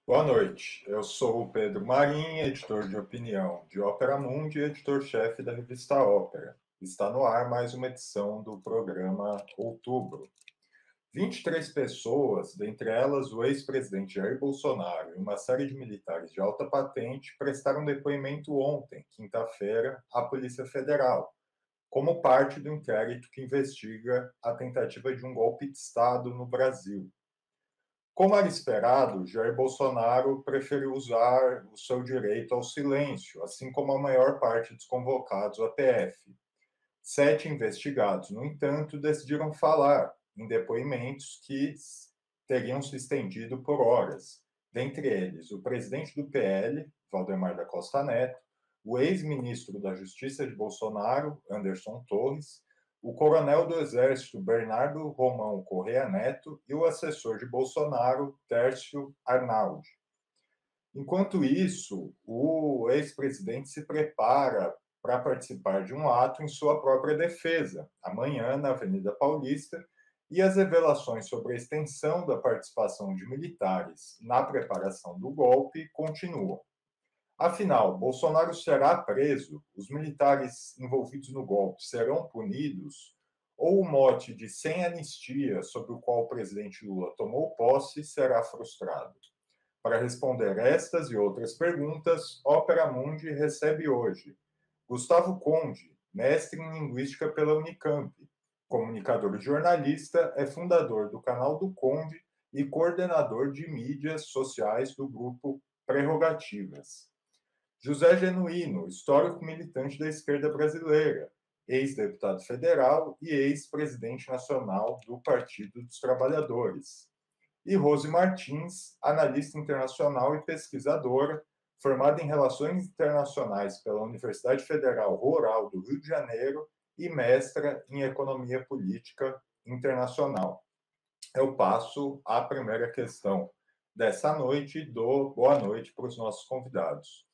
Boa noite, eu sou o Pedro Marim, editor de opinião de Ópera Mundi e editor-chefe da revista Ópera. Está no ar mais uma edição do programa Outubro. 23 pessoas, dentre elas o ex-presidente Jair Bolsonaro e uma série de militares de alta patente, prestaram depoimento ontem, quinta-feira, à Polícia Federal, como parte do inquérito que investiga a tentativa de um golpe de Estado no Brasil. Como era esperado, Jair Bolsonaro preferiu usar o seu direito ao silêncio, assim como a maior parte dos convocados à PF. 7 investigados, no entanto, decidiram falar em depoimentos que teriam se estendido por horas. Dentre eles, o presidente do PL, Valdemar da Costa Neto, o ex-ministro da Justiça de Bolsonaro, Anderson Torres, o coronel do Exército, Bernardo Romão Correia Neto, e o assessor de Bolsonaro, Tércio Arnaldi. Enquanto isso, o ex-presidente se prepara para participar de um ato em sua própria defesa, amanhã na Avenida Paulista, e as revelações sobre a extensão da participação de militares na preparação do golpe continuam. Afinal, Bolsonaro será preso, os militares envolvidos no golpe serão punidos, ou o mote de sem anistia sobre o qual o presidente Lula tomou posse será frustrado? Para responder estas e outras perguntas, Ópera Mundi recebe hoje Gustavo Conde, mestre em Linguística pela Unicamp, comunicador e jornalista, é fundador do canal do Conde e coordenador de mídias sociais do grupo Prerrogativas. José Genuíno, histórico militante da esquerda brasileira, ex-deputado federal e ex-presidente nacional do Partido dos Trabalhadores. E Rose Martins, analista internacional e pesquisadora, formada em Relações Internacionais pela Universidade Federal Rural do Rio de Janeiro e mestra em Economia Política Internacional. Eu passo à primeira questão dessa noite e dou boa noite para os nossos convidados.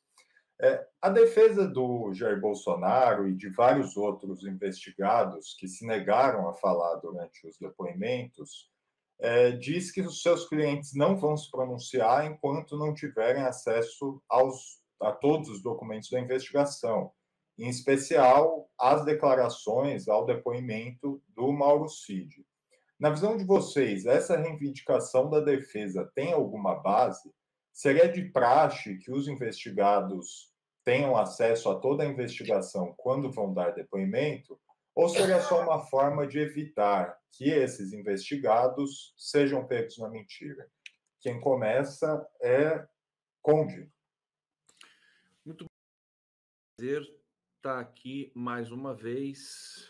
A defesa do Jair Bolsonaro e de vários outros investigados que se negaram a falar durante os depoimentos diz que os seus clientes não vão se pronunciar enquanto não tiverem acesso a todos os documentos da investigação, em especial as declarações ao depoimento do Mauro Cid. Na visão de vocês, essa reivindicação da defesa tem alguma base? Seria de praxe que os investigados tenham acesso a toda a investigação quando vão dar depoimento? Ou seria só uma forma de evitar que esses investigados sejam pegos na mentira? Quem começa é Conde. Muito prazer estar aqui mais uma vez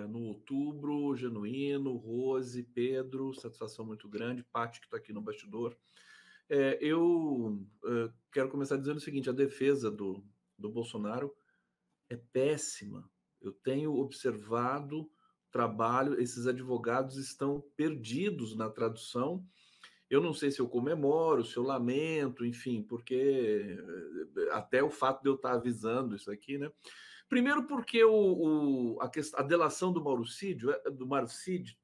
no Outubro. Genuíno, Rose, Pedro, satisfação muito grande. Paty, que está aqui no bastidor. Eu quero começar dizendo o seguinte: a defesa do Bolsonaro é péssima. Eu tenho observado o trabalho, esses advogados estão perdidos na tradução. Eu não sei se eu comemoro, se eu lamento, enfim, porque até o fato de eu estar avisando isso aqui, né? Primeiro porque a delação do Mauro Cid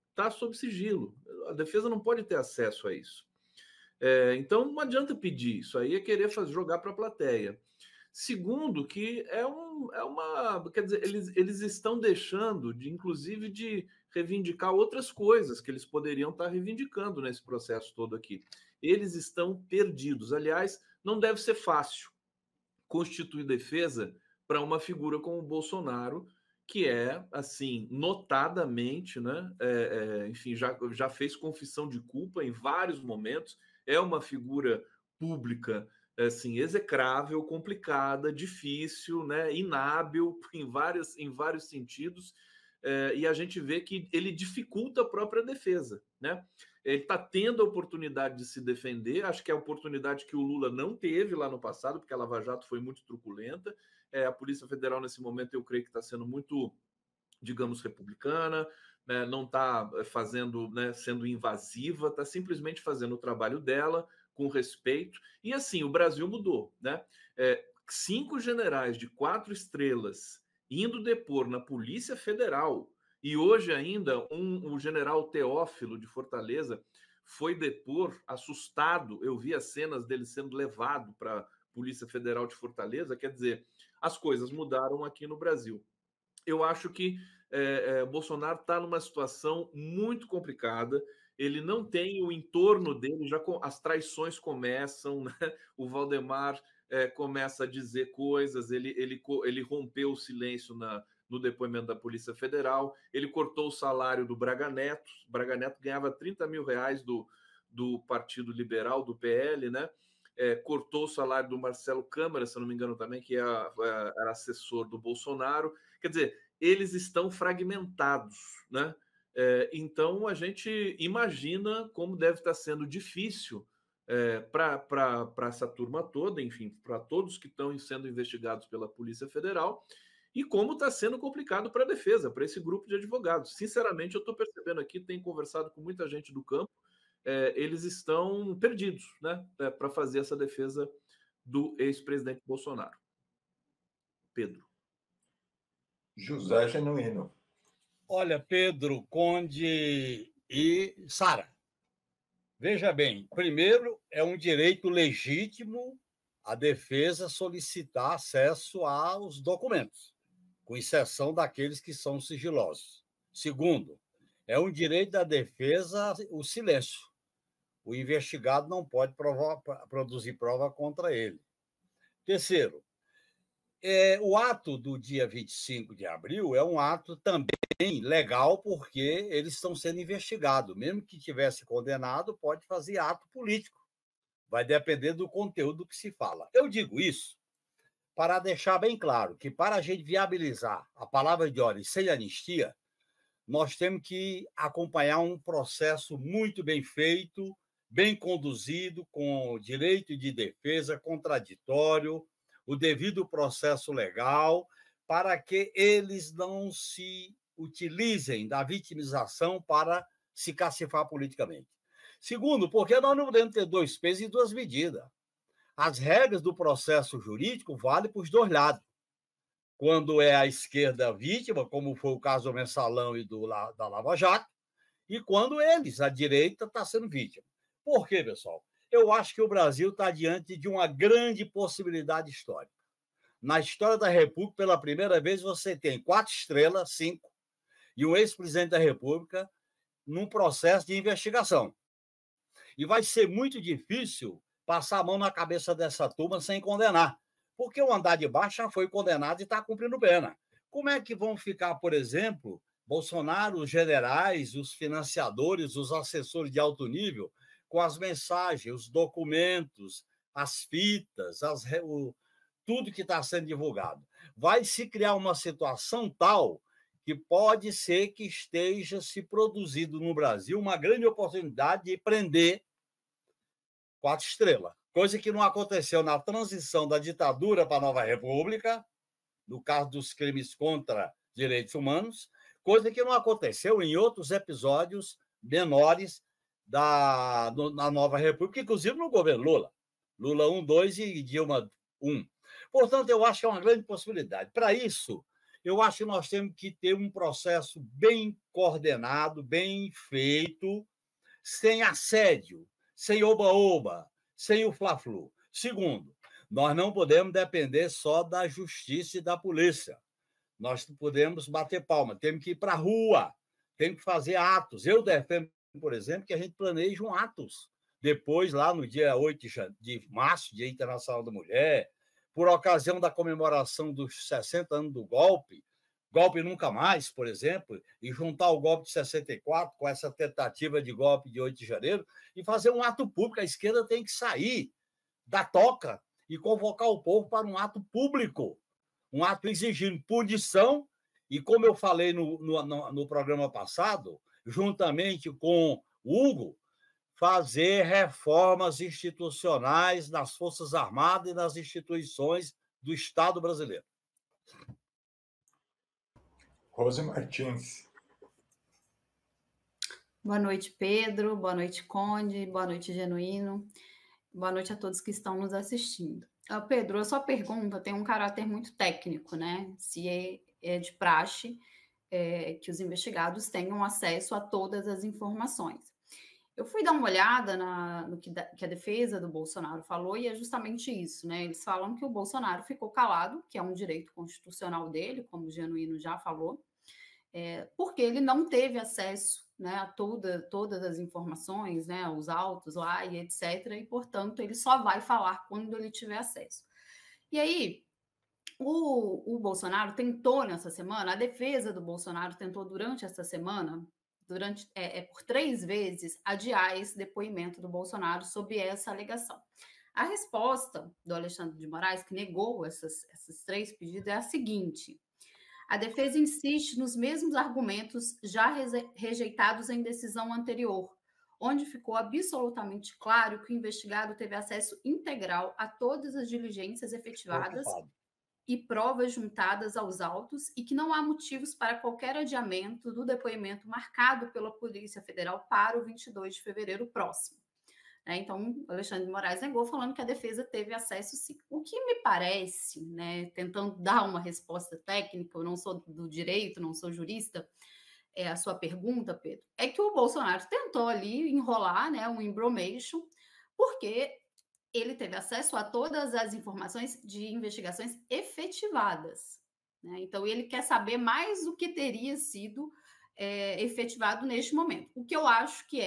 está sob sigilo. A defesa não pode ter acesso a isso. Então não adianta pedir, isso aí é querer jogar para a plateia. Segundo, que quer dizer, eles estão deixando inclusive, de reivindicar outras coisas que eles poderiam estar reivindicando nesse processo todo aqui. Eles estão perdidos. Aliás, não deve ser fácil constituir defesa para uma figura como o Bolsonaro, que é, assim, notadamente, né? Enfim, já fez confissão de culpa em vários momentos, é uma figura pública assim, execrável, complicada, difícil, né, inábil em vários sentidos, e a gente vê que ele dificulta a própria defesa, né? Ele está tendo a oportunidade de se defender, acho que é a oportunidade que o Lula não teve lá no passado, porque a Lava Jato foi muito truculenta. A Polícia Federal, nesse momento, eu creio que está sendo muito, digamos, republicana, né? Não está fazendo, né, sendo invasiva, está simplesmente fazendo o trabalho dela com respeito. E assim, o Brasil mudou, né? 5 generais de 4 estrelas indo depor na Polícia Federal, e hoje ainda o general Teófilo de Fortaleza foi depor assustado. Eu vi as cenas dele sendo levado para a Polícia Federal de Fortaleza. Quer dizer, as coisas mudaram aqui no Brasil. Eu acho que Bolsonaro está numa situação muito complicada. Ele não tem o entorno dele, as traições começam, né? O Valdemar começa a dizer coisas, ele rompeu o silêncio no depoimento da Polícia Federal, ele cortou o salário do Braga Neto. Braga Neto ganhava 30 mil reais do Partido Liberal, do PL, né? Cortou o salário do Marcelo Câmara, se não me engano também, que era assessor do Bolsonaro. Quer dizer, eles estão fragmentados, né? Então a gente imagina como deve estar sendo difícil para essa turma toda, enfim, para todos que estão sendo investigados pela Polícia Federal, e como está sendo complicado para a defesa, para esse grupo de advogados. Sinceramente, eu estou percebendo aqui, tenho conversado com muita gente do campo, eles estão perdidos, né, para fazer essa defesa do ex-presidente Bolsonaro. Pedro. José Genuíno. Olha, Pedro, Conde e Sara, veja bem, primeiro, é um direito legítimo a defesa solicitar acesso aos documentos, com exceção daqueles que são sigilosos. Segundo, é um direito da defesa o silêncio. O investigado não pode produzir prova contra ele. Terceiro, o ato do dia 25 de abril é um ato também legal, porque eles estão sendo investigados. Mesmo que tivesse condenado, pode fazer ato político. Vai depender do conteúdo que se fala. Eu digo isso para deixar bem claro que, para a gente viabilizar a palavra de ordem sem anistia, nós temos que acompanhar um processo muito bem feito, bem conduzido, com direito de defesa, contraditório, o devido processo legal, para que eles não se utilizem da vitimização para se cacifar politicamente. Segundo, porque nós não podemos ter dois pesos e duas medidas. As regras do processo jurídico valem para os dois lados. Quando é a esquerda vítima, como foi o caso do Mensalão e da Lava Jato, e quando eles, a direita, está sendo vítima. Por quê, pessoal? Eu acho que o Brasil está diante de uma grande possibilidade histórica. Na história da República, pela primeira vez, você tem 4 estrelas, 5, e um ex-presidente da República num processo de investigação. E vai ser muito difícil passar a mão na cabeça dessa turma sem condenar, porque o andar de baixo já foi condenado e está cumprindo pena. Como é que vão ficar, por exemplo, Bolsonaro, os generais, os financiadores, os assessores de alto nível, com as mensagens, os documentos, as fitas, tudo que está sendo divulgado? Vai se criar uma situação tal que pode ser que esteja se produzindo no Brasil uma grande oportunidade de prender 4 estrelas, coisa que não aconteceu na transição da ditadura para a nova república, no caso dos crimes contra direitos humanos, coisa que não aconteceu em outros episódios menores na nova república, inclusive no governo Lula. Lula 1, 2 e Dilma 1. Portanto, eu acho que é uma grande possibilidade. Para isso, eu acho que nós temos que ter um processo bem coordenado, bem feito, sem assédio, sem oba-oba, sem o fla-flu. Segundo, nós não podemos depender só da justiça e da polícia. Nós podemos bater palma, temos que ir para a rua, temos que fazer atos. Eu defendo, por exemplo, que a gente planeje um atos. Depois, lá no dia 8 de março, Dia Internacional da Mulher, por ocasião da comemoração dos 60 anos do golpe nunca mais, por exemplo, e juntar o golpe de 64 com essa tentativa de golpe de 8 de janeiro e fazer um ato público. A esquerda tem que sair da toca e convocar o povo para um ato público, um ato exigindo punição e, como eu falei no programa passado, juntamente com o Hugo, fazer reformas institucionais nas Forças Armadas e nas instituições do Estado brasileiro. Rose Martins. Boa noite, Pedro. Boa noite, Conde. Boa noite, Genuíno. Boa noite a todos que estão nos assistindo. Pedro, a sua pergunta tem um caráter muito técnico, né? Se é de praxe que os investigados tenham acesso a todas as informações. Eu fui dar uma olhada no que a defesa do Bolsonaro falou, e é justamente isso, né? Eles falam que o Bolsonaro ficou calado, que é um direito constitucional dele, como o Genuíno já falou, porque ele não teve acesso, né, a todas as informações, né, os autos lá e etc., e, portanto, ele só vai falar quando ele tiver acesso. E aí, o Bolsonaro tentou nessa semana, a defesa do Bolsonaro tentou durante essa semana, por 3 vezes, adiar esse depoimento do Bolsonaro sobre essa alegação. A resposta do Alexandre de Moraes, que negou esses 3 pedidos, é a seguinte: a defesa insiste nos mesmos argumentos já rejeitados em decisão anterior, onde ficou absolutamente claro que o investigado teve acesso integral a todas as diligências efetivadas e provas juntadas aos autos, e que não há motivos para qualquer adiamento do depoimento marcado pela Polícia Federal para o 22 de fevereiro próximo. Então, Alexandre de Moraes negou, falando que a defesa teve acesso sim. O que me parece, né, tentando dar uma resposta técnica, eu não sou do direito, não sou jurista, a sua pergunta, Pedro, é que o Bolsonaro tentou ali enrolar, né, um embromation, porque ele teve acesso a todas as informações de investigações efetivadas, né? Então, ele quer saber mais do que teria sido efetivado neste momento. O que eu acho que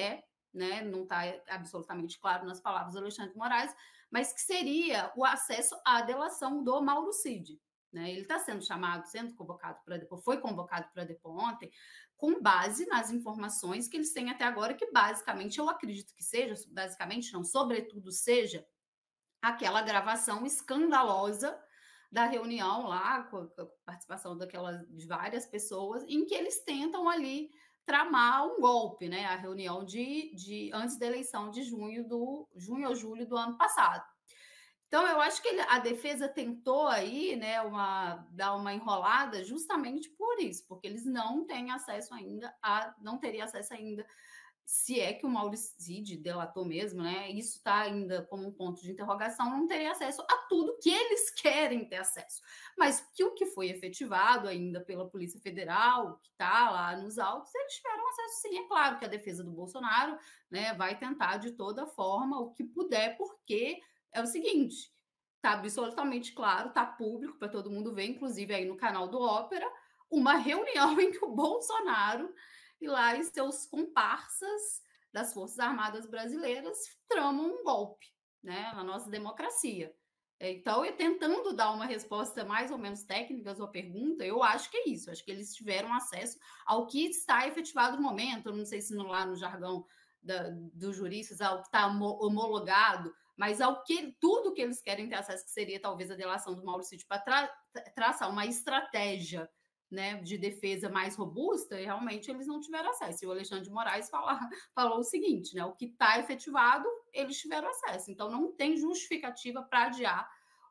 né, não está absolutamente claro nas palavras do Alexandre de Moraes, mas que seria o acesso à delação do Mauro Cid. Né? Ele está sendo convocado para depor, foi convocado para depor ontem, com base nas informações que eles têm até agora, que basicamente eu acredito que seja, basicamente não, sobretudo seja, aquela gravação escandalosa da reunião lá, com a participação de várias pessoas, em que eles tentam ali tramar um golpe, né? A reunião antes da eleição de junho ou julho do ano passado. Então, eu acho que a defesa tentou aí, né, dar uma enrolada justamente por isso, porque eles não teriam acesso ainda, se é que o Mauro Cid delatou mesmo, né? Isso está ainda como um ponto de interrogação, não teria acesso a tudo que eles querem ter acesso. Mas que o que foi efetivado ainda pela Polícia Federal, que está lá nos autos, eles tiveram acesso sim. É claro que a defesa do Bolsonaro, né, vai tentar de toda forma o que puder, porque é o seguinte, está absolutamente claro, está público para todo mundo ver, inclusive aí no canal do Ópera, uma reunião em que o Bolsonaro e lá seus comparsas das Forças Armadas Brasileiras tramam um golpe, né, na nossa democracia. Então, tentando dar uma resposta mais ou menos técnica à sua pergunta, eu acho que é isso. Acho que eles tiveram acesso ao que está efetivado no momento. Eu não sei se lá no jargão dos juristas, ao que está homologado, mas tudo que eles querem ter acesso, que seria talvez a delação do Mauro Cid, para traçar uma estratégia, né, de defesa mais robusta, e realmente eles não tiveram acesso. E o Alexandre de Moraes falou o seguinte, né, o que está efetivado, eles tiveram acesso. Então, não tem justificativa para adiar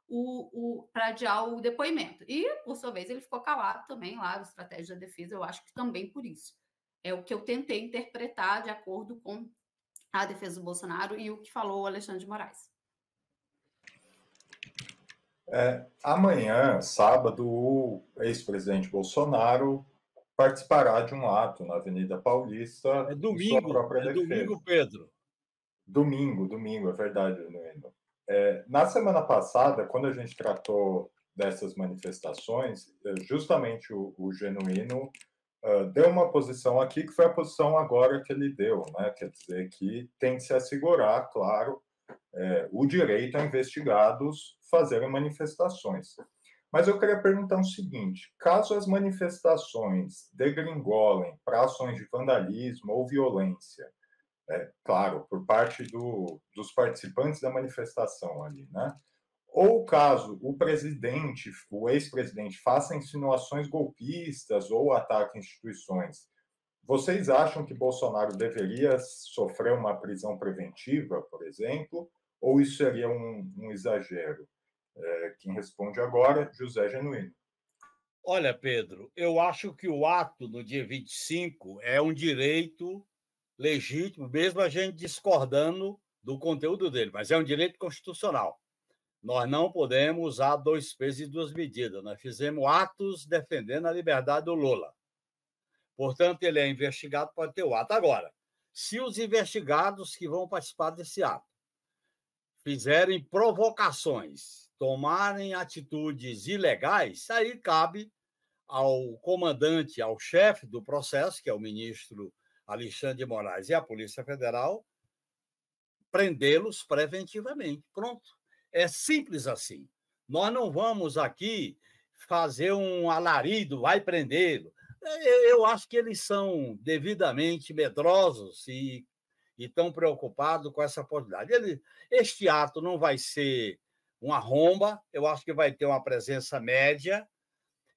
o depoimento. E, por sua vez, ele ficou calado também lá, a estratégia da defesa, eu acho que também por isso. É o que eu tentei interpretar de acordo com a defesa do Bolsonaro e o que falou o Alexandre de Moraes. Amanhã, sábado, o ex-presidente Bolsonaro participará de um ato na Avenida Paulista. É domingo, sua própria defesa. Domingo, Pedro. Domingo, é verdade, Nuno. Na semana passada, quando a gente tratou dessas manifestações, justamente o Genuíno deu uma posição aqui, que foi a posição agora que ele deu, né? Quer dizer, que tem que se assegurar, claro, o direito a investigados fazerem manifestações. Mas eu queria perguntar o seguinte: caso as manifestações degringolem para ações de vandalismo ou violência, claro, por parte dos participantes da manifestação ali, né? Ou caso o ex-presidente faça insinuações golpistas ou ataque instituições, vocês acham que Bolsonaro deveria sofrer uma prisão preventiva, por exemplo, ou isso seria um exagero? Quem responde agora, José Genuíno. Olha, Pedro, eu acho que o ato no dia 25 é um direito legítimo, mesmo a gente discordando do conteúdo dele, mas é um direito constitucional. Nós não podemos usar 2 pesos e 2 medidas. Nós fizemos atos defendendo a liberdade do Lula. Portanto, ele é investigado, pode ter o ato. Agora, Se os investigados que vão participar desse ato fizerem provocações, tomarem atitudes ilegais, aí cabe ao comandante, ao chefe do processo, que é o ministro Alexandre de Moraes, e a Polícia Federal, prendê-los preventivamente. Pronto. É simples assim. Nós não vamos aqui fazer um alarido, vai prendê-lo. Eu acho que eles são devidamente medrosos e estão preocupados com essa possibilidade. Este ato não vai ser uma romba, eu acho que vai ter uma presença média,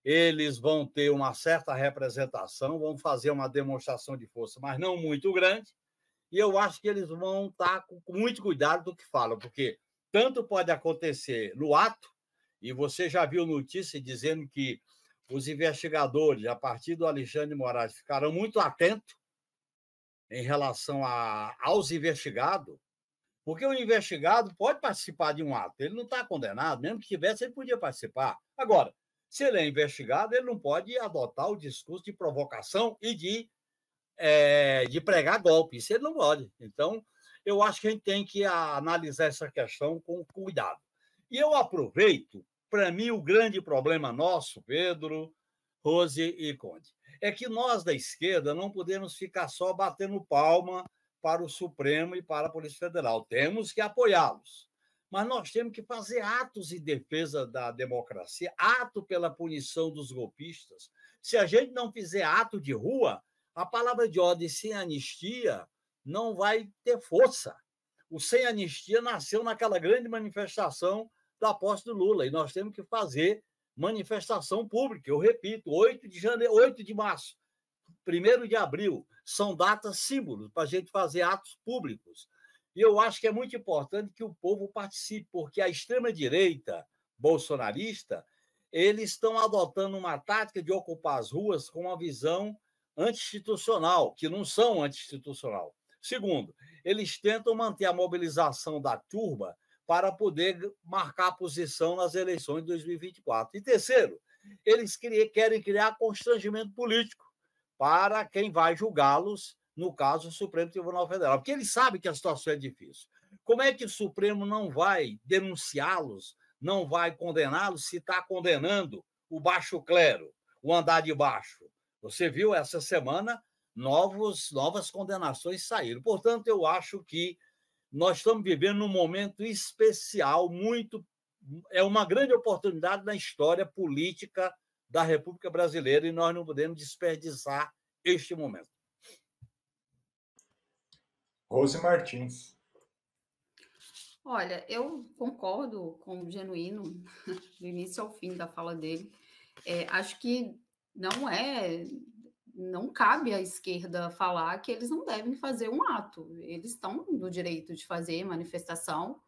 eles vão ter uma certa representação, vão fazer uma demonstração de força, mas não muito grande, e eu acho que eles vão estar com muito cuidado do que falam, porque tanto pode acontecer no ato, e você já viu notícia dizendo que os investigadores, a partir do Alexandre de Moraes, ficaram muito atentos em relação aos investigados, porque o investigado pode participar de um ato, ele não está condenado, mesmo que tivesse, ele podia participar. Agora, se ele é investigado, ele não pode adotar o discurso de provocação e de pregar golpe, isso ele não pode. Então, eu acho que a gente tem que analisar essa questão com cuidado. E eu aproveito, para mim, o grande problema nosso, Pedro, Rose e Conde, é que nós da esquerda não podemos ficar só batendo palma para o Supremo e para a Polícia Federal. Temos que apoiá-los. Mas nós temos que fazer atos em defesa da democracia, ato pela punição dos golpistas. Se a gente não fizer ato de rua, a palavra de ordem sem anistia não vai ter força. O sem anistia nasceu naquela grande manifestação da posse do Lula, e nós temos que fazer manifestação pública. Eu repito, 8 de março, 1º de abril, são datas símbolos para a gente fazer atos públicos. E eu acho que é muito importante que o povo participe, porque a extrema-direita bolsonarista, eles estão adotando uma tática de ocupar as ruas com uma visão anti-institucional, que não são anti-institucional. Segundo, eles tentam manter a mobilização da turba para poder marcar posição nas eleições de 2024. E terceiro, eles querem criar constrangimento político para quem vai julgá-los, no caso, o Supremo Tribunal Federal, porque eles sabem que a situação é difícil. Como é que o Supremo não vai denunciá-los, não vai condená-los, se está condenando o baixo clero, o andar de baixo? Você viu, essa semana, novas condenações saíram. Portanto, eu acho que nós estamos vivendo num momento especial, é uma grande oportunidade na história política da República Brasileira e nós não podemos desperdiçar este momento. Rose Martins. Olha, eu concordo com o Genuíno, do início ao fim da fala dele. Acho que não cabe à esquerda falar que eles não devem fazer um ato. Eles estão no direito de fazer manifestação.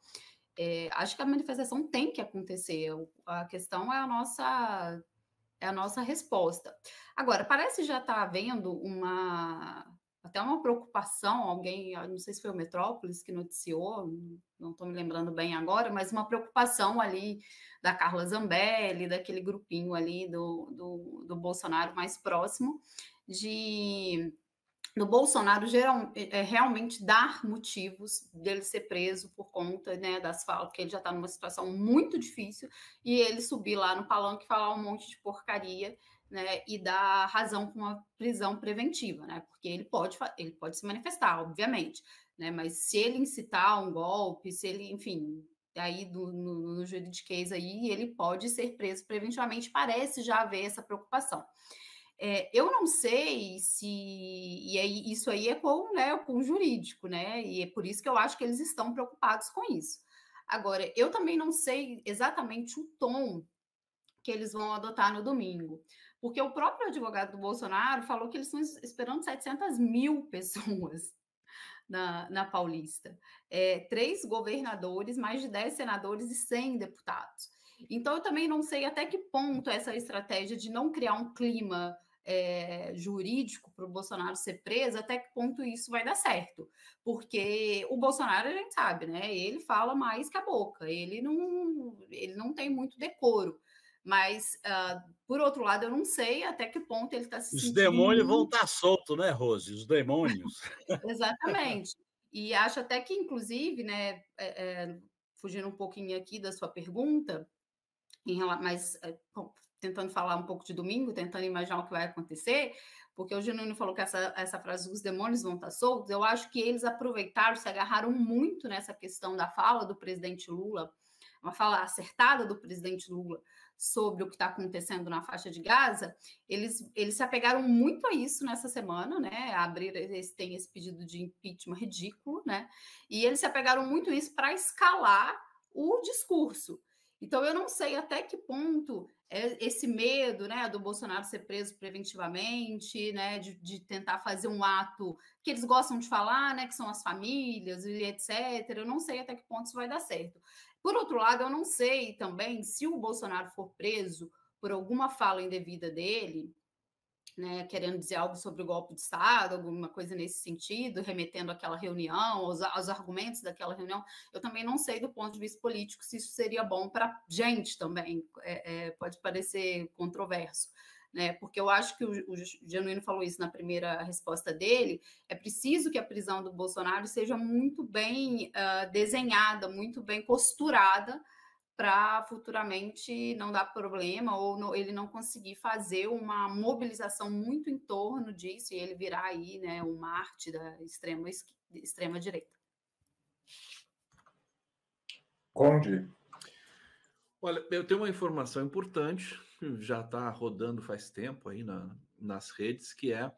Acho que a manifestação tem que acontecer. A questão é a nossa resposta. Agora, parece já estar havendo até uma preocupação, alguém, não sei se foi o Metrópolis que noticiou, não estou me lembrando bem agora, mas uma preocupação ali da Carla Zambelli, daquele grupinho ali do Bolsonaro mais próximo, do Bolsonaro realmente dar motivos dele ser preso por conta, né, das falas, porque ele já está numa situação muito difícil, e ele subir lá no palanque e falar um monte de porcaria, né, e dar razão com uma prisão preventiva, né, porque ele pode se manifestar, obviamente, né, mas se ele incitar um golpe, se ele, enfim, aí no juridiquês aí, ele pode ser preso preventivamente, parece já haver essa preocupação. Eu não sei se... E aí, isso aí é com o jurídico, né? E é por isso que eu acho que eles estão preocupados com isso. Agora, eu também não sei exatamente o tom que eles vão adotar no domingo, porque o próprio advogado do Bolsonaro falou que eles estão esperando 700 mil pessoas na Paulista. 3 governadores, mais de 10 senadores e 100 deputados. Então, eu também não sei até que ponto essa estratégia de não criar um clima jurídico para o Bolsonaro ser preso, até que ponto isso vai dar certo. Porque o Bolsonaro, a gente sabe, né? Ele fala mais que a boca, ele não tem muito decoro. Mas, por outro lado, eu não sei até que ponto ele está se Os sentindo demônios vão muito... estar soltos, né, Rose? Os demônios. Exatamente. E acho até que, inclusive, né, fugindo um pouquinho aqui da sua pergunta, mas tentando falar um pouco de domingo, tentando imaginar o que vai acontecer, porque o Genuíno falou que essa frase, os demônios vão estar soltos, eu acho que eles aproveitaram, se agarraram muito nessa questão da fala do presidente Lula, uma fala acertada do presidente Lula sobre o que está acontecendo na faixa de Gaza. Eles se apegaram muito a isso nessa semana, né? Tem esse pedido de impeachment ridículo, né? E eles se apegaram muito a isso para escalar o discurso. Então, eu não sei até que ponto esse medo, né, do Bolsonaro ser preso preventivamente, né, de tentar fazer um ato que eles gostam de falar, né, que são as famílias e etc. Eu não sei até que ponto isso vai dar certo. Por outro lado, eu não sei também se o Bolsonaro for preso por alguma fala indevida dele, né, querendo dizer algo sobre o golpe de Estado, alguma coisa nesse sentido, remetendo àquela reunião, aos argumentos daquela reunião, eu também não sei do ponto de vista político se isso seria bom para a gente também, pode parecer controverso, né, porque eu acho que o Genuíno falou isso na primeira resposta dele, é preciso que a prisão do Bolsonaro seja muito bem desenhada, muito bem costurada, para futuramente não dar problema ou ele não conseguir fazer uma mobilização muito em torno disso e ele virar aí, né, um Marte da extrema direita. Conde. Olha, eu tenho uma informação importante, que já está rodando faz tempo aí nas redes, que é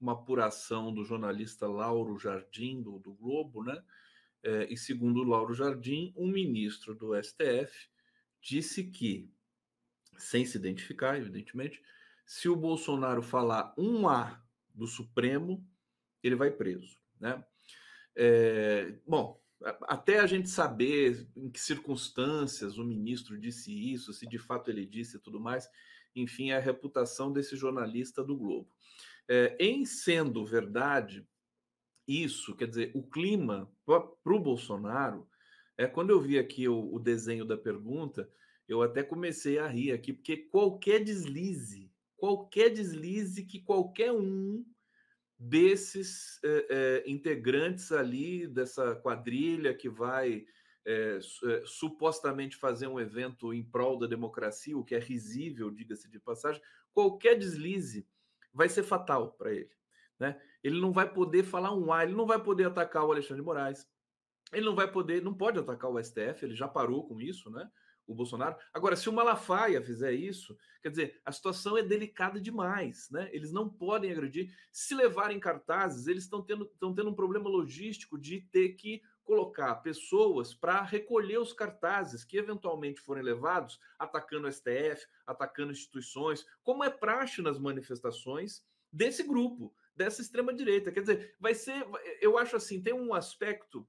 uma apuração do jornalista Lauro Jardim, do Globo, né? E segundo o Lauro Jardim, um ministro do STF disse que, sem se identificar, evidentemente, se o Bolsonaro falar um A do Supremo, ele vai preso, né? Bom, até a gente saber em que circunstâncias o ministro disse isso, se de fato ele disse e tudo mais, enfim, é a reputação desse jornalista do Globo. Em sendo verdade isso, quer dizer, o clima para o Bolsonaro, quando eu vi aqui o desenho da pergunta, eu até comecei a rir aqui, porque qualquer deslize que qualquer um desses integrantes ali dessa quadrilha que vai supostamente fazer um evento em prol da democracia, o que é risível, diga-se de passagem, qualquer deslize vai ser fatal para ele, né? Ele não vai poder falar um A, ele não vai poder atacar o Alexandre de Moraes, ele não pode atacar o STF, ele já parou com isso, né? O Bolsonaro. Agora, se o Malafaia fizer isso, quer dizer, a situação é delicada demais, né? Eles não podem agredir. Se levarem cartazes, eles estão tendo um problema logístico de ter que colocar pessoas para recolher os cartazes que eventualmente forem levados, atacando o STF, atacando instituições, como é praxe nas manifestações desse grupo, dessa extrema-direita. Quer dizer, eu acho assim, tem um aspecto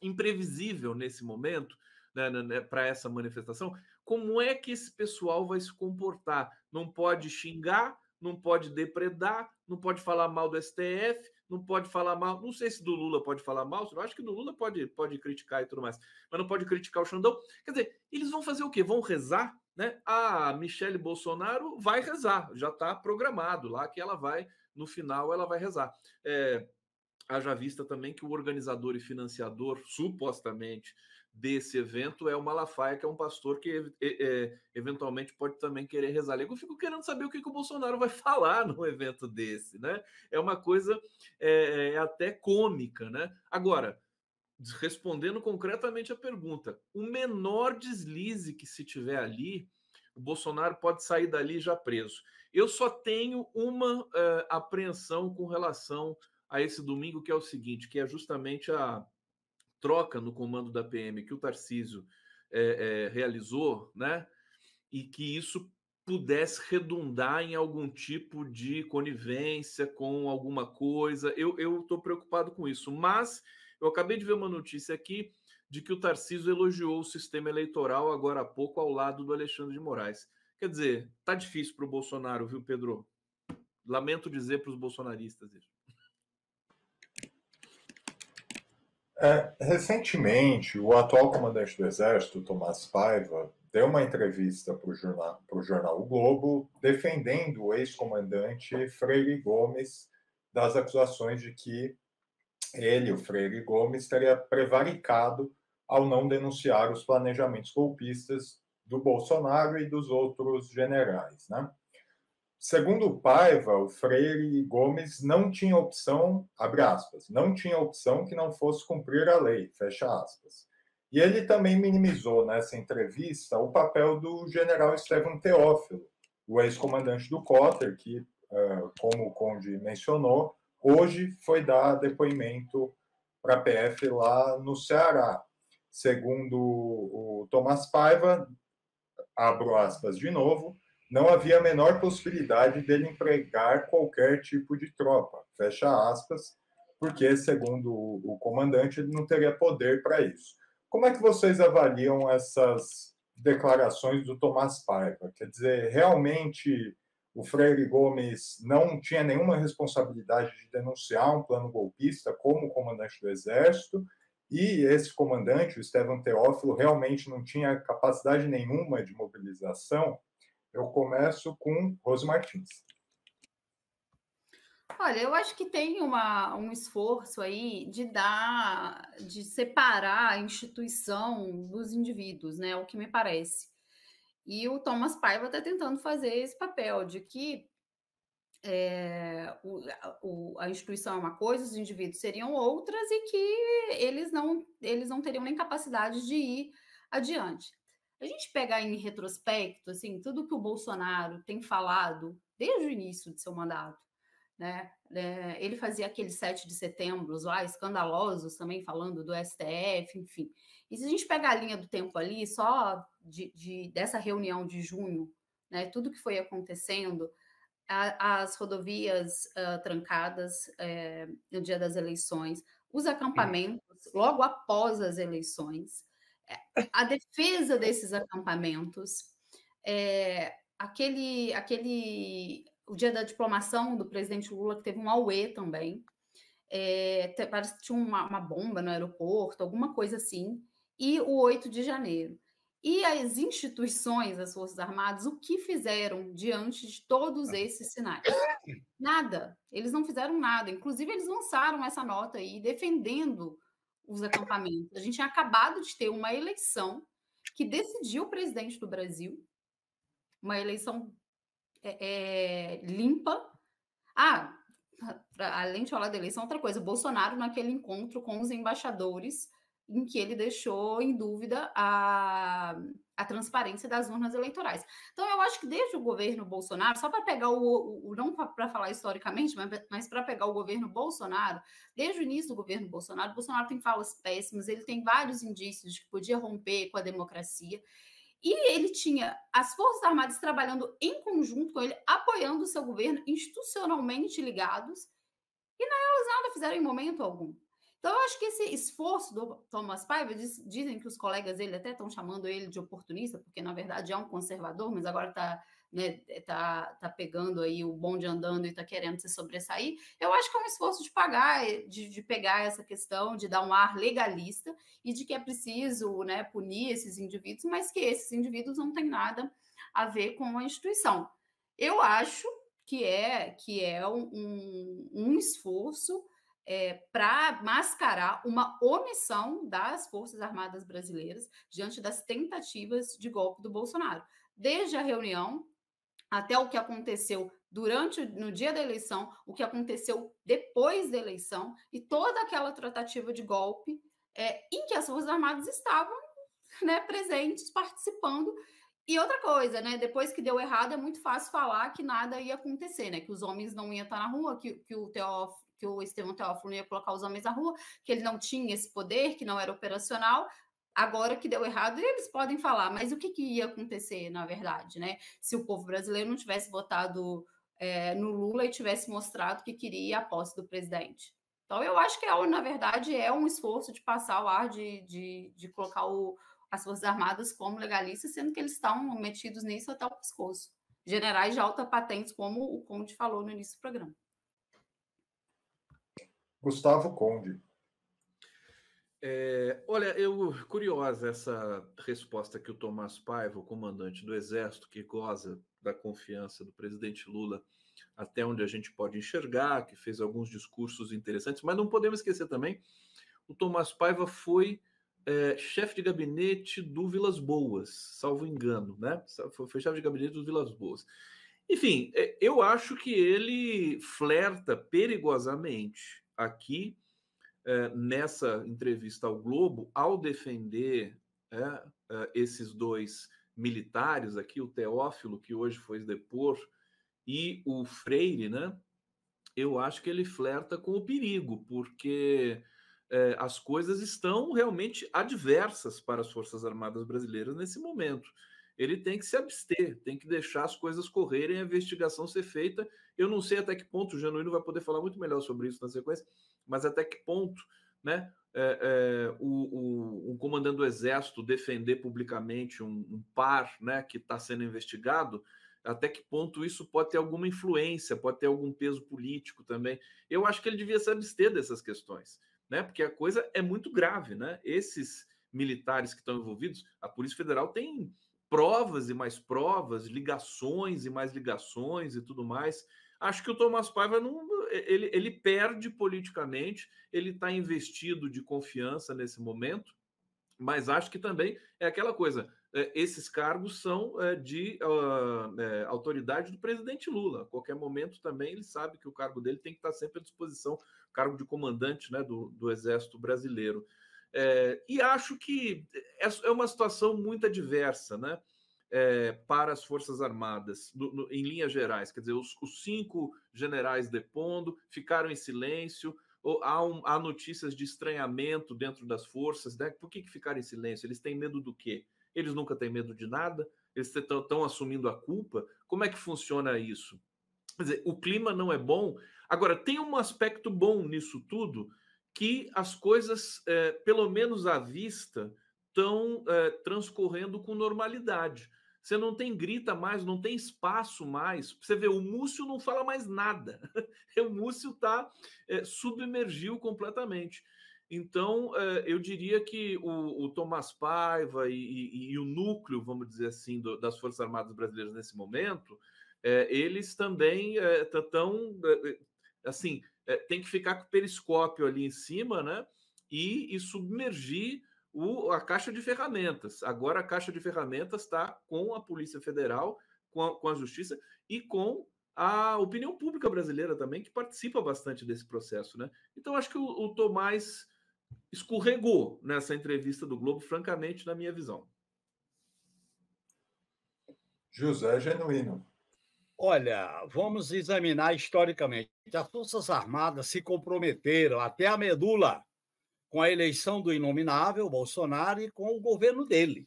imprevisível nesse momento, né, para essa manifestação. Como é que esse pessoal vai se comportar? Não pode xingar, não pode depredar, não pode falar mal do STF, não pode falar mal, não sei se do Lula pode falar mal, eu acho que do Lula pode criticar e tudo mais, mas não pode criticar o Xandão. Quer dizer, eles vão fazer o quê? Vão rezar, né? A Michele Bolsonaro vai rezar, já está programado lá que ela vai, no final, ela vai rezar. Haja vista também que o organizador e financiador, supostamente, desse evento é o Malafaia, que é um pastor que eventualmente pode também querer rezar. Eu fico querendo saber o que o Bolsonaro vai falar num evento desse, né? É uma coisa até cômica, né? Agora, respondendo concretamente a pergunta, o menor deslize que se tiver ali, o Bolsonaro pode sair dali já preso. Eu só tenho uma apreensão com relação a esse domingo, que é o seguinte, que é justamente a troca no comando da PM que o Tarcísio realizou, né? E que isso pudesse redundar em algum tipo de conivência com alguma coisa. Eu estou preocupado com isso, mas eu acabei de ver uma notícia aqui de que o Tarcísio elogiou o sistema eleitoral agora há pouco ao lado do Alexandre de Moraes. Quer dizer, tá difícil para o Bolsonaro, viu, Pedro? Lamento dizer para os bolsonaristas isso. Recentemente, o atual comandante do Exército, Tomás Paiva, deu uma entrevista para o jornal O Globo, defendendo o ex-comandante Freire Gomes das acusações de que ele, o Freire Gomes, teria prevaricado ao não denunciar os planejamentos golpistas do Bolsonaro e dos outros generais, né? Segundo o Paiva, o Freire Gomes não tinha opção, abre aspas, não tinha opção que não fosse cumprir a lei, fecha aspas. E ele também minimizou nessa entrevista o papel do general Estevão Teófilo, o ex-comandante do Cotter, que, como o Conde mencionou, hoje foi dar depoimento para a PF lá no Ceará. Segundo o Tomás Paiva, abro aspas de novo, não havia a menor possibilidade dele empregar qualquer tipo de tropa, fecha aspas, porque, segundo o comandante, ele não teria poder para isso. Como é que vocês avaliam essas declarações do Tomás Paiva? Quer dizer, realmente o Freire Gomes não tinha nenhuma responsabilidade de denunciar um plano golpista como comandante do Exército, e esse comandante, o Estevão Teófilo, realmente não tinha capacidade nenhuma de mobilização? Eu começo com Rose Martins. Olha, eu acho que tem um esforço aí de separar a instituição dos indivíduos, né? O que me parece. E o Thomas Paiva está tentando fazer esse papel de que a instituição é uma coisa, os indivíduos seriam outras e que eles não teriam nem capacidade de ir adiante. A gente pegar em retrospecto, assim, tudo que o Bolsonaro tem falado desde o início de seu mandato, né? Ele fazia aqueles 7 de setembro lá, escandalosos também, falando do STF, enfim. E se a gente pegar a linha do tempo ali, só dessa reunião de junho, né, tudo que foi acontecendo, as rodovias trancadas no dia das eleições, os acampamentos logo após as eleições, a defesa desses acampamentos, o dia da diplomação do presidente Lula, que teve um auê também, parece que tinha uma bomba no aeroporto, alguma coisa assim, e o 8 de janeiro. E as instituições, as Forças Armadas, o que fizeram diante de todos esses sinais? Nada. Eles não fizeram nada. Inclusive, eles lançaram essa nota aí defendendo os acampamentos. A gente tinha acabado de ter uma eleição que decidiu o presidente do Brasil, uma eleição limpa. Além de falar da eleição, outra coisa, Bolsonaro naquele encontro com os embaixadores, em que ele deixou em dúvida a transparência das urnas eleitorais. Então, eu acho que desde o governo Bolsonaro, só para pegar não para falar historicamente, mas para pegar o governo Bolsonaro, desde o início do governo Bolsonaro tem falas péssimas, ele tem vários indícios de que podia romper com a democracia, e ele tinha as Forças Armadas trabalhando em conjunto com ele, apoiando o seu governo, institucionalmente ligados, e elas nada fizeram em momento algum. Então, eu acho que esse esforço do Thomas Paiva, dizem que os colegas dele até estão chamando ele de oportunista, porque, na verdade, é um conservador, mas agora está pegando aí o bonde andando e está querendo se sobressair. Eu acho que é um esforço de pegar essa questão, de dar um ar legalista e de que é preciso, né, punir esses indivíduos, mas que esses indivíduos não têm nada a ver com a instituição. Eu acho que é um esforço para mascarar uma omissão das Forças Armadas brasileiras diante das tentativas de golpe do Bolsonaro. Desde a reunião até o que aconteceu no dia da eleição, o que aconteceu depois da eleição e toda aquela tratativa de golpe em que as Forças Armadas estavam, né, presentes, participando. E outra coisa, né? Depois que deu errado, é muito fácil falar que nada ia acontecer, né? Que os homens não iam estar na rua, que o Estevão Teófilo não ia colocar os homens na rua, que ele não tinha esse poder, que não era operacional. Agora que deu errado, eles podem falar, mas o que ia acontecer, na verdade, né? Se o povo brasileiro não tivesse votado no Lula e tivesse mostrado que queria a posse do presidente. Então, eu acho que, na verdade, é um esforço de passar o ar, de colocar as Forças Armadas como legalistas, sendo que eles estão metidos nisso até o pescoço. Generais de alta patente, como o Conde falou no início do programa. Gustavo Conde. Olha, curiosa essa resposta que o Tomás Paiva, o comandante do Exército, que goza da confiança do presidente Lula, até onde a gente pode enxergar, que fez alguns discursos interessantes, mas não podemos esquecer também, o Tomás Paiva foi chefe de gabinete do Vilas Boas, salvo engano, né? Foi chefe de gabinete do Vilas Boas. Enfim, eu acho que ele flerta perigosamente aqui nessa entrevista ao Globo, ao defender esses dois militares aqui, o Teófilo, que hoje foi depor, e o Freire, né? Eu acho que ele flerta com o perigo, porque as coisas estão realmente adversas para as Forças Armadas brasileiras nesse momento. Ele tem que se abster, tem que deixar as coisas correrem, a investigação ser feita. Eu não sei até que ponto, o Genuíno vai poder falar muito melhor sobre isso na sequência, mas até que ponto, né, o comandante do Exército defender publicamente um par, né, que está sendo investigado, até que ponto isso pode ter alguma influência, pode ter algum peso político também. Eu acho que ele devia se abster dessas questões, né, porque a coisa é muito grave, né? Esses militares que estão envolvidos, a Polícia Federal tem provas e mais provas, ligações e mais ligações e tudo mais. Acho que o Tomás Paiva ele perde politicamente, ele está investido de confiança nesse momento, mas acho que também é aquela coisa, esses cargos são de autoridade do presidente Lula. A qualquer momento também ele sabe que o cargo dele tem que estar sempre à disposição, cargo de comandante, né, do Exército Brasileiro. E acho que é uma situação muito adversa, né? Para as Forças Armadas, em linhas gerais. Quer dizer, os 5 generais depondo, ficaram em silêncio, há notícias de estranhamento dentro das forças, né? Por que ficaram em silêncio? Eles têm medo do quê? Eles nunca têm medo de nada? Eles estão assumindo a culpa? Como é que funciona isso? Quer dizer, o clima não é bom. Agora, tem um aspecto bom nisso tudo, que as coisas, pelo menos à vista, estão transcorrendo com normalidade. Você não tem grita mais, não tem espaço mais. Você vê, o Múcio não fala mais nada. O Múcio submergiu completamente. Então, eu diria que o Tomás Paiva e o núcleo, vamos dizer assim, das Forças Armadas Brasileiras nesse momento, eles também estão, assim, tem que ficar com o periscópio ali em cima, né? E submergir a caixa de ferramentas. Agora a caixa de ferramentas está com a Polícia Federal, com a Justiça e com a opinião pública brasileira também, que participa bastante desse processo, né? Então acho que o Tomás escorregou nessa entrevista do Globo, francamente, na minha visão. José Genuíno. Olha, vamos examinar historicamente. As Forças Armadas se comprometeram até a medula com a eleição do inominável Bolsonaro e com o governo dele.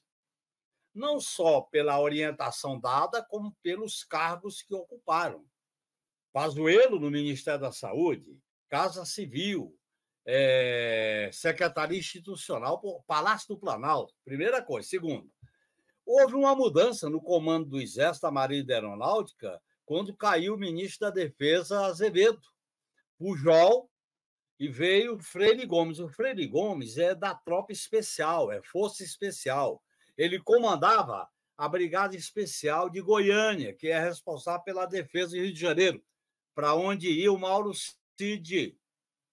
Não só pela orientação dada, como pelos cargos que ocuparam. Pazuello no Ministério da Saúde, Casa Civil, Secretaria Institucional, Palácio do Planalto, primeira coisa. Segundo, houve uma mudança no comando do Exército, da Marinha e da Aeronáutica, quando caiu o ministro da Defesa, Azevedo, Pujol, e veio o Freire Gomes. O Freire Gomes é da tropa especial, é Força Especial. Ele comandava a Brigada Especial de Goiânia, que é responsável pela defesa do Rio de Janeiro, para onde ia o Mauro Cid.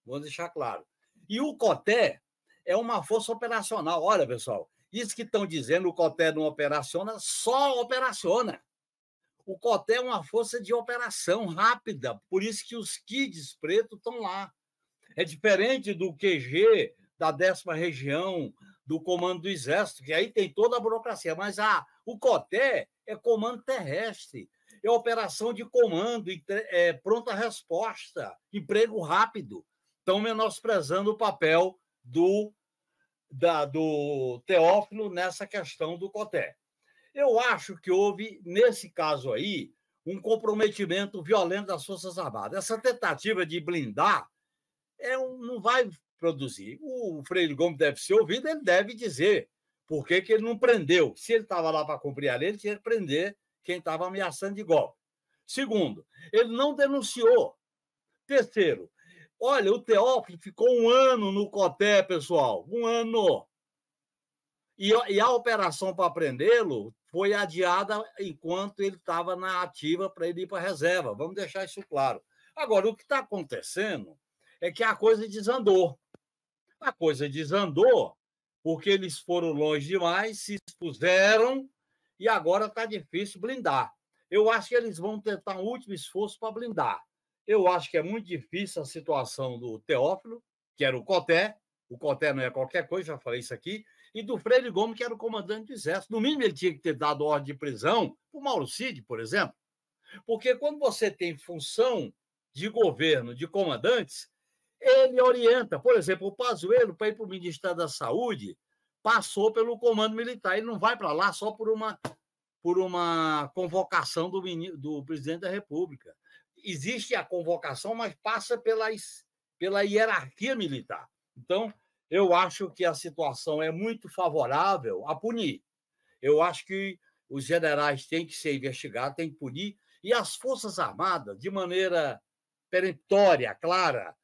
Vamos deixar claro. E o COTÉ é uma força operacional. Olha, pessoal, isso que estão dizendo, o COTÉ não operaciona, só operaciona. O COTÉ é uma força de operação rápida, por isso que os kids pretos estão lá. É diferente do QG, da 10ª Região, do Comando do Exército, que aí tem toda a burocracia, mas o COTÉ é comando terrestre, é operação de comando, pronta resposta, emprego rápido. Estão menosprezando o papel do Teófilo nessa questão do COTÉ. Eu acho que houve, nesse caso aí, um comprometimento violento das Forças Armadas. Essa tentativa de blindar não vai produzir. O Freire Gomes deve ser ouvido, ele deve dizer por que ele não prendeu. Se ele estava lá para cumprir a lei, ele tinha que prender quem estava ameaçando de golpe. Segundo, ele não denunciou. Terceiro, Olha, o Teófilo ficou 1 ano no COTÉ, pessoal, 1 ano. E a operação para prendê-lo foi adiada enquanto ele estava na ativa para ele ir para a reserva. Vamos deixar isso claro. Agora, o que está acontecendo é que a coisa desandou. A coisa desandou porque eles foram longe demais, se expuseram e agora está difícil blindar. Eu acho que eles vão tentar um último esforço para blindar. Eu acho que é muito difícil a situação do Teófilo, que era o COTÉ não é qualquer coisa, já falei isso aqui, e do Freire Gomes, que era o comandante do Exército. No mínimo, ele tinha que ter dado ordem de prisão para o Mauro Cid, por exemplo. Porque quando você tem função de governo, de comandantes, ele orienta. Por exemplo, o Pazuello, para ir para o Ministério da Saúde, passou pelo comando militar. Ele não vai para lá só por uma convocação do presidente da República. Existe a convocação, mas passa pela hierarquia militar. Então, eu acho que a situação é muito favorável a punir. Eu acho que os generais têm que ser investigados, têm que punir, e as Forças Armadas, de maneira peremptória, clara,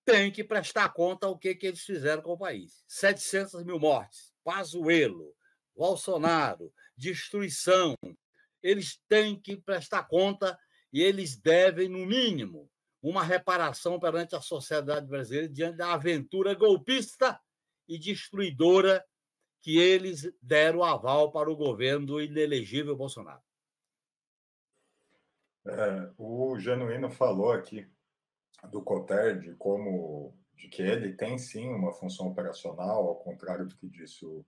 têm que prestar conta ao que eles fizeram com o país. 700 mil mortes, Pazuello, Bolsonaro, destruição. Eles têm que prestar conta e eles devem, no mínimo, uma reparação perante a sociedade brasileira diante da aventura golpista e destruidora que eles deram aval para o governo do inelegível Bolsonaro. O Genuíno falou aqui do COTÉ, de que ele tem sim uma função operacional, ao contrário do que disse o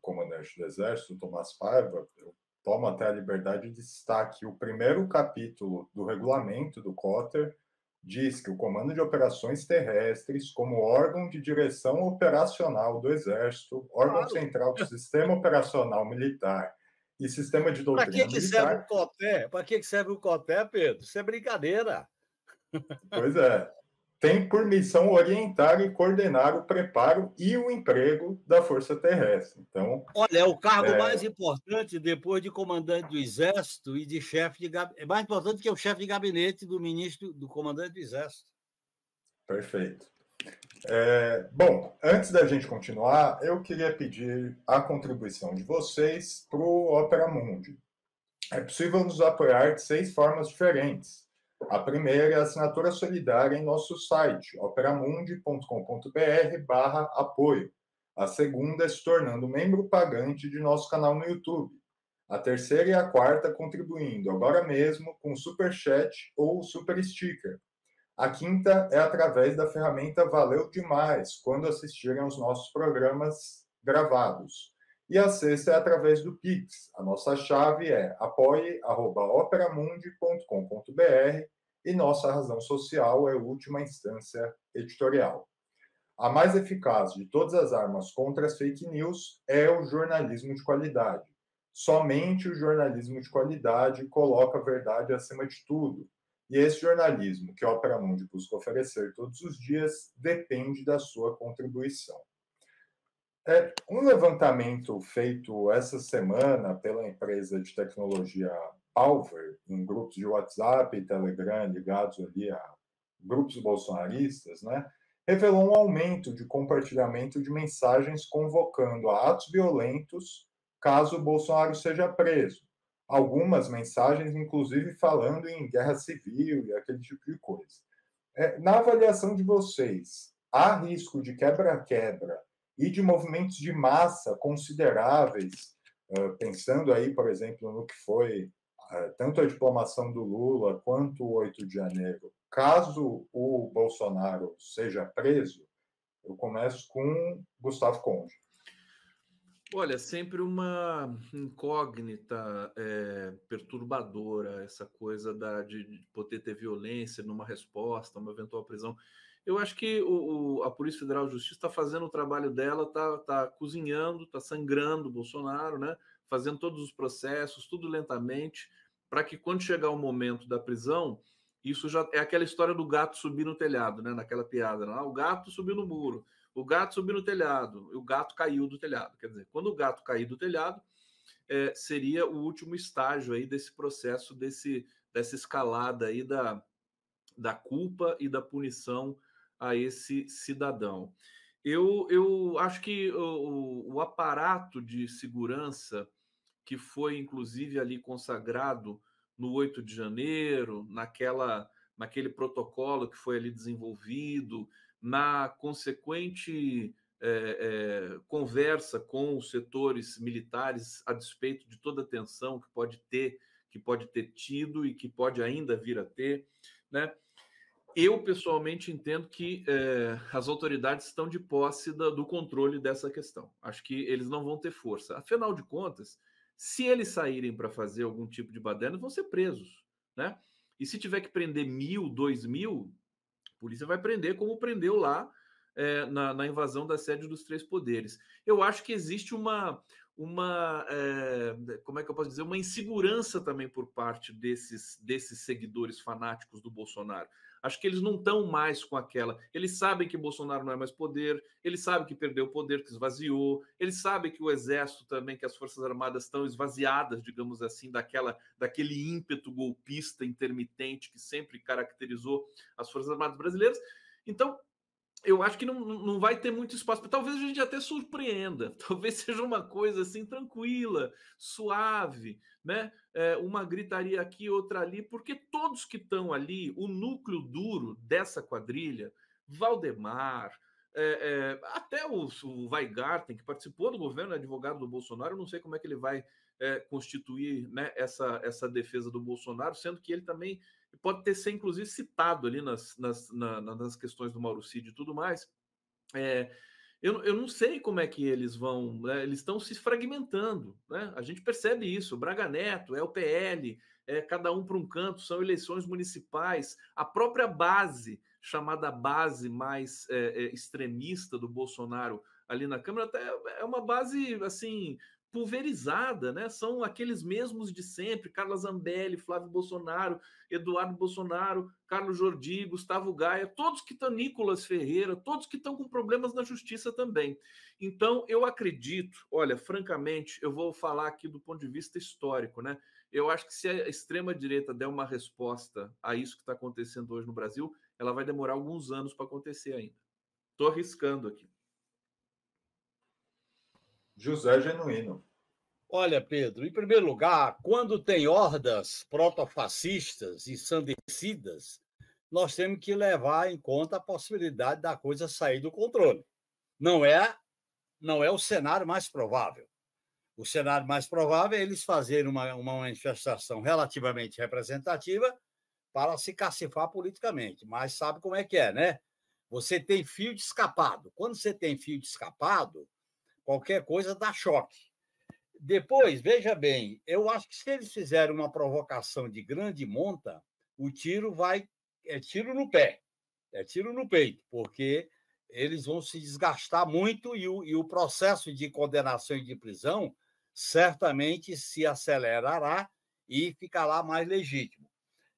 comandante do Exército, Tomás Paiva. Eu tomo até a liberdade de citar que o primeiro capítulo do regulamento do COTÉ diz que o Comando de Operações Terrestres, como órgão de direção operacional do Exército, órgão central do Sistema Operacional Militar e Sistema de Doutrina Militar... Serve o COTÉ? Para que serve o COTÉ, Pedro? Isso é brincadeira. Pois é. Tem por missão orientar e coordenar o preparo e o emprego da Força Terrestre. Então, olha, é o cargo mais importante depois de comandante do Exército e de chefe de gabinete. É mais importante que o chefe de gabinete do ministro, do comandante do Exército. Perfeito. Bom, antes da gente continuar, eu queria pedir a contribuição de vocês para o Opera Mundi. É possível nos apoiar de 6 formas diferentes. A primeira é a assinatura solidária em nosso site, operamundi.com.br/apoio. A segunda é se tornando membro pagante de nosso canal no YouTube. A terceira e a quarta contribuindo agora mesmo com Superchat ou Super Sticker. A quinta é através da ferramenta Valeu Demais, quando assistirem aos nossos programas gravados. E a sexta é através do Pix. A nossa chave é apoie@operamundi.com.br e nossa razão social é última instância editorial. A mais eficaz de todas as armas contra as fake news é o jornalismo de qualidade. Somente o jornalismo de qualidade coloca a verdade acima de tudo. E esse jornalismo que a Opera Mundi busca oferecer todos os dias depende da sua contribuição. Um levantamento feito essa semana pela empresa de tecnologia Palver, em grupos de WhatsApp e Telegram ligados ali a grupos bolsonaristas, né, revelou um aumento de compartilhamento de mensagens convocando a atos violentos caso Bolsonaro seja preso. Algumas mensagens, inclusive, falando em guerra civil e aquele tipo de coisa. Na avaliação de vocês, há risco de quebra-quebra e de movimentos de massa consideráveis, pensando aí, por exemplo, no que foi tanto a diplomação do Lula quanto o 8 de janeiro, caso o Bolsonaro seja preso? Eu começo com Gustavo Conde. Olha, sempre uma incógnita perturbadora, essa coisa de poder ter violência numa resposta, uma eventual prisão. Eu acho que a Polícia Federal de Justiça está fazendo o trabalho dela, está cozinhando, está sangrando o Bolsonaro, né? Fazendo todos os processos, tudo lentamente, para que quando chegar o momento da prisão, isso já é aquela história do gato subir no telhado, né? Naquela piada, né? O gato subiu no muro. O gato subiu no telhado, o gato caiu do telhado. Quer dizer, quando o gato cair do telhado, seria o último estágio aí desse processo, dessa escalada aí da da culpa e da punição a esse cidadão. Eu acho que o aparato de segurança que foi, inclusive, ali consagrado no 8 de janeiro, naquele protocolo que foi ali desenvolvido, na consequente conversa com os setores militares a despeito de toda a tensão que pode ter tido e que pode ainda vir a ter, né? Eu, pessoalmente, entendo que as autoridades estão de posse do controle dessa questão. Acho que eles não vão ter força. Afinal de contas, se eles saírem para fazer algum tipo de baderna, vão ser presos, né? E se tiver que prender 1.000, 2.000, a polícia vai prender como prendeu lá na invasão da sede dos Três Poderes. Eu acho que existe como é que eu posso dizer, uma insegurança também por parte desses seguidores fanáticos do Bolsonaro. Acho que eles não estão mais com aquela. Eles sabem que Bolsonaro não é mais poder, eles sabem que perdeu o poder, que esvaziou, eles sabem que o Exército também, que as Forças Armadas estão esvaziadas, digamos assim, daquele ímpeto golpista intermitente que sempre caracterizou as Forças Armadas brasileiras. Então, eu acho que não vai ter muito espaço. Talvez a gente até surpreenda. Talvez seja uma coisa assim tranquila, suave, né? Uma gritaria aqui, outra ali, porque todos que estão ali, o núcleo duro dessa quadrilha, Valdemar, até o Weingarten, que participou do governo, advogado do Bolsonaro, eu não sei como é que ele vai constituir, né, essa defesa do Bolsonaro, sendo que ele também pode ter sido, inclusive, citado ali nas questões do Mauro Cid e tudo mais. Eu não sei como é que eles vão, né? Eles estão se fragmentando, né? A gente percebe isso. O Braga Neto, o PL, cada um para um canto, são eleições municipais. A própria base, chamada base mais extremista do Bolsonaro ali na Câmara, até é uma base assim pulverizada, né? São aqueles mesmos de sempre: Carla Zambelli, Flávio Bolsonaro, Eduardo Bolsonaro, Carlos Jordi, Gustavo Gaia, todos que estão, Nicolas Ferreira, todos que estão com problemas na justiça também. Então, eu acredito, olha, francamente, eu vou falar aqui do ponto de vista histórico, né? Eu acho que se a extrema-direita der uma resposta a isso que está acontecendo hoje no Brasil, ela vai demorar alguns anos para acontecer ainda. Estou arriscando aqui. José Genuíno. Olha, Pedro, em primeiro lugar, quando tem hordas protofascistas e ensandecidas, nós temos que levar em conta a possibilidade da coisa sair do controle. Não é o cenário mais provável. O cenário mais provável é eles fazerem uma manifestação relativamente representativa para se cacifar politicamente. Mas sabe como é que é, né? Você tem fio de escapado. Quando você tem fio de escapado, qualquer coisa dá choque. Depois, veja bem, eu acho que se eles fizerem uma provocação de grande monta, o tiro é tiro no pé, é tiro no peito, porque eles vão se desgastar muito e o processo de condenação e de prisão certamente se acelerará e ficará mais legítimo.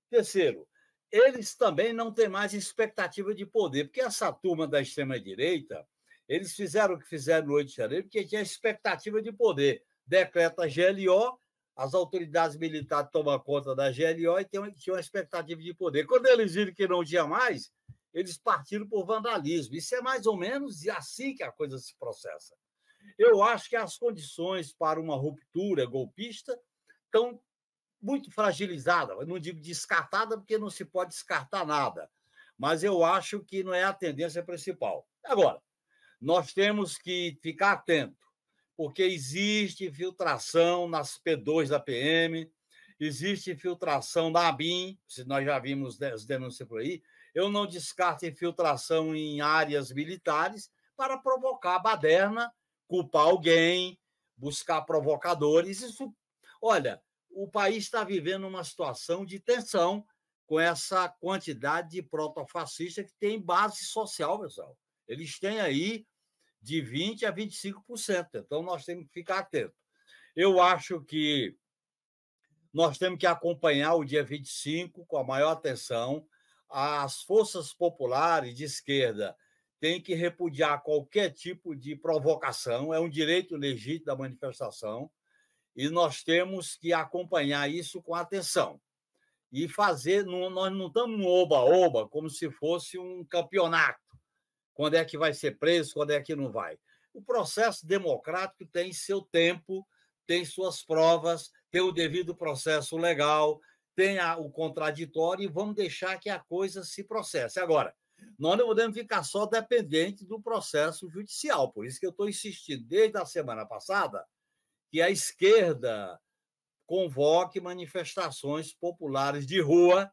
Terceiro, eles também não têm mais expectativa de poder, porque essa turma da extrema-direita, eles fizeram o que fizeram no 8 de janeiro, porque tinha expectativa de poder. Decreta a GLO, as autoridades militares tomam conta da GLO e tinham uma expectativa de poder. Quando eles viram que não tinha mais, eles partiram por vandalismo. Isso é mais ou menos assim que a coisa se processa. Eu acho que as condições para uma ruptura golpista estão muito fragilizadas. Eu não digo descartada, porque não se pode descartar nada, mas eu acho que não é a tendência principal. Agora, nós temos que ficar atento, porque existe infiltração nas P2 da PM, existe infiltração na ABIN, nós já vimos as denúncias por aí. Eu não descarto infiltração em áreas militares para provocar baderna, culpar alguém, buscar provocadores. Isso, olha, o país está vivendo uma situação de tensão com essa quantidade de protofascistas que tem base social, pessoal. Eles têm aí de 20% a 25%. Então, nós temos que ficar atentos. Eu acho que nós temos que acompanhar o dia 25 com a maior atenção. As forças populares de esquerda têm que repudiar qualquer tipo de provocação, é um direito legítimo da manifestação, e nós temos que acompanhar isso com atenção. e fazer. Nós não estamos no oba-oba, como se fosse um campeonato. Quando é que vai ser preso, quando é que não vai. O processo democrático tem seu tempo, tem suas provas, tem o devido processo legal, tem o contraditório, e vamos deixar que a coisa se processe. Agora, nós não podemos ficar só dependentes do processo judicial. Por isso que eu estou insistindo, desde a semana passada, que a esquerda convoque manifestações populares de rua,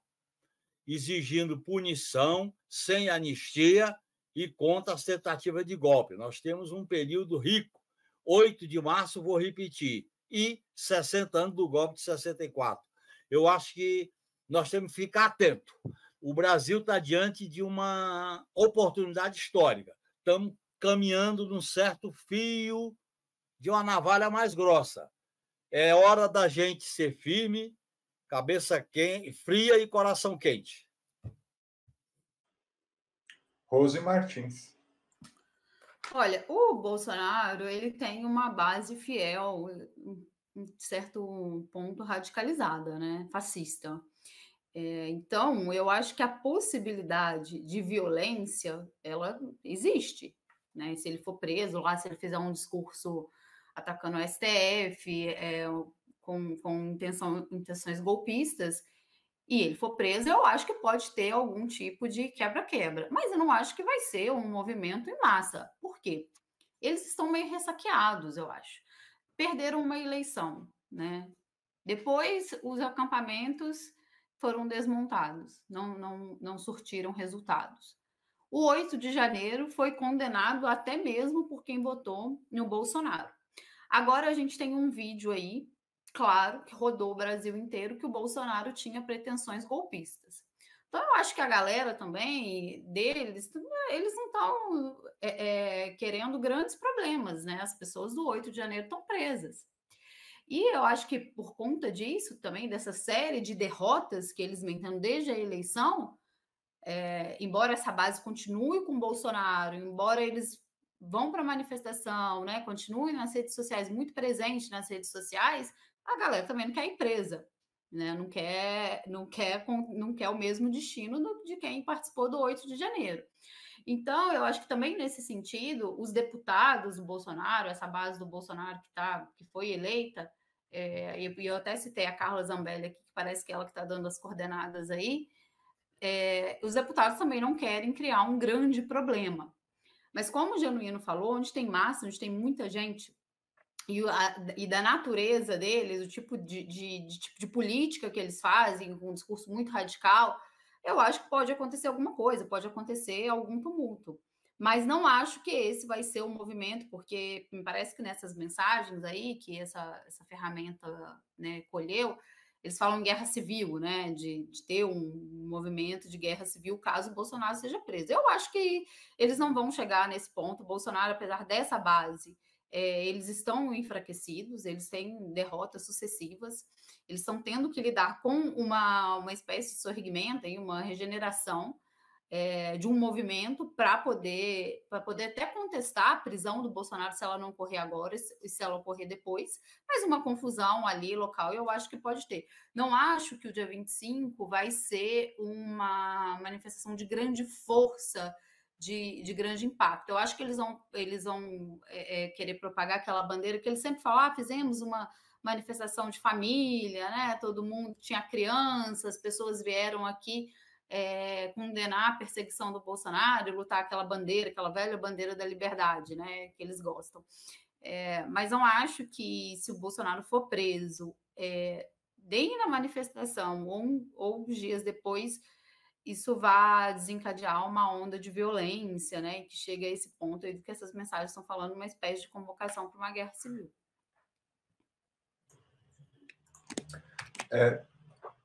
exigindo punição, sem anistia e contra as tentativas de golpe. Nós temos um período rico. 8 de março, vou repetir, e 60 anos do golpe de 64. Eu acho que nós temos que ficar atentos. O Brasil está diante de uma oportunidade histórica. Estamos caminhando num certo fio de uma navalha mais grossa. É hora da gente ser firme, cabeça quente, fria e coração quente. Rose Martins. Olha, o Bolsonaro, ele tem uma base fiel, em certo ponto radicalizada, né? Fascista. Então, eu acho que a possibilidade de violência, ela existe, né? Se ele for preso lá, se ele fizer um discurso atacando o STF, com intenções golpistas, e ele for preso, eu acho que pode ter algum tipo de quebra-quebra. Mas eu não acho que vai ser um movimento em massa. Por quê? Eles estão meio ressaqueados, eu acho. Perderam uma eleição, né? Depois, os acampamentos foram desmontados, não surtiram resultados. O 8 de janeiro foi condenado até mesmo por quem votou no Bolsonaro. Agora a gente tem um vídeo aí, claro, que rodou o Brasil inteiro, que o Bolsonaro tinha pretensões golpistas. Então, eu acho que a galera também deles, eles não estão querendo grandes problemas, né? As pessoas do 8 de janeiro estão presas. E eu acho que por conta disso também, dessa série de derrotas que eles mentam desde a eleição, embora essa base continue com o Bolsonaro, embora eles vão para a manifestação, né, continuem nas redes sociais, muito presente nas redes sociais, a galera também não quer ir presa, né? Não quer o mesmo destino de quem participou do 8 de janeiro. Então, eu acho que também nesse sentido, os deputados do Bolsonaro, essa base do Bolsonaro que foi eleita, e eu até citei a Carla Zambelli aqui, que parece que é ela que está dando as coordenadas aí, os deputados também não querem criar um grande problema. Mas como o Genuíno falou, onde tem massa, onde tem muita gente, e da natureza deles, o tipo de política que eles fazem, com um discurso muito radical, eu acho que pode acontecer alguma coisa, pode acontecer algum tumulto. Mas não acho que esse vai ser o movimento, porque me parece que nessas mensagens aí, que essa ferramenta, né, colheu, eles falam em guerra civil, né, de ter um movimento de guerra civil caso o Bolsonaro seja preso. Eu acho que eles não vão chegar nesse ponto. O Bolsonaro, apesar dessa base, eles estão enfraquecidos, eles têm derrotas sucessivas, eles estão tendo que lidar com uma espécie de sorrimento, uma regeneração de um movimento para poder até contestar a prisão do Bolsonaro se ela não ocorrer agora e se ela ocorrer depois, mas uma confusão ali local eu acho que pode ter. Não acho que o dia 25 vai ser uma manifestação de grande força, de grande impacto. Eu acho que eles vão querer propagar aquela bandeira que eles sempre falam, fizemos uma manifestação de família, né? Todo mundo tinha crianças, pessoas vieram aqui condenar a perseguição do Bolsonaro e lutar aquela bandeira, aquela velha bandeira da liberdade, né? Que eles gostam. Mas não acho que se o Bolsonaro for preso, nem na manifestação ou dias depois, isso vai desencadear uma onda de violência, né? Que chega a esse ponto aí do que essas mensagens estão falando, uma espécie de convocação para uma guerra civil.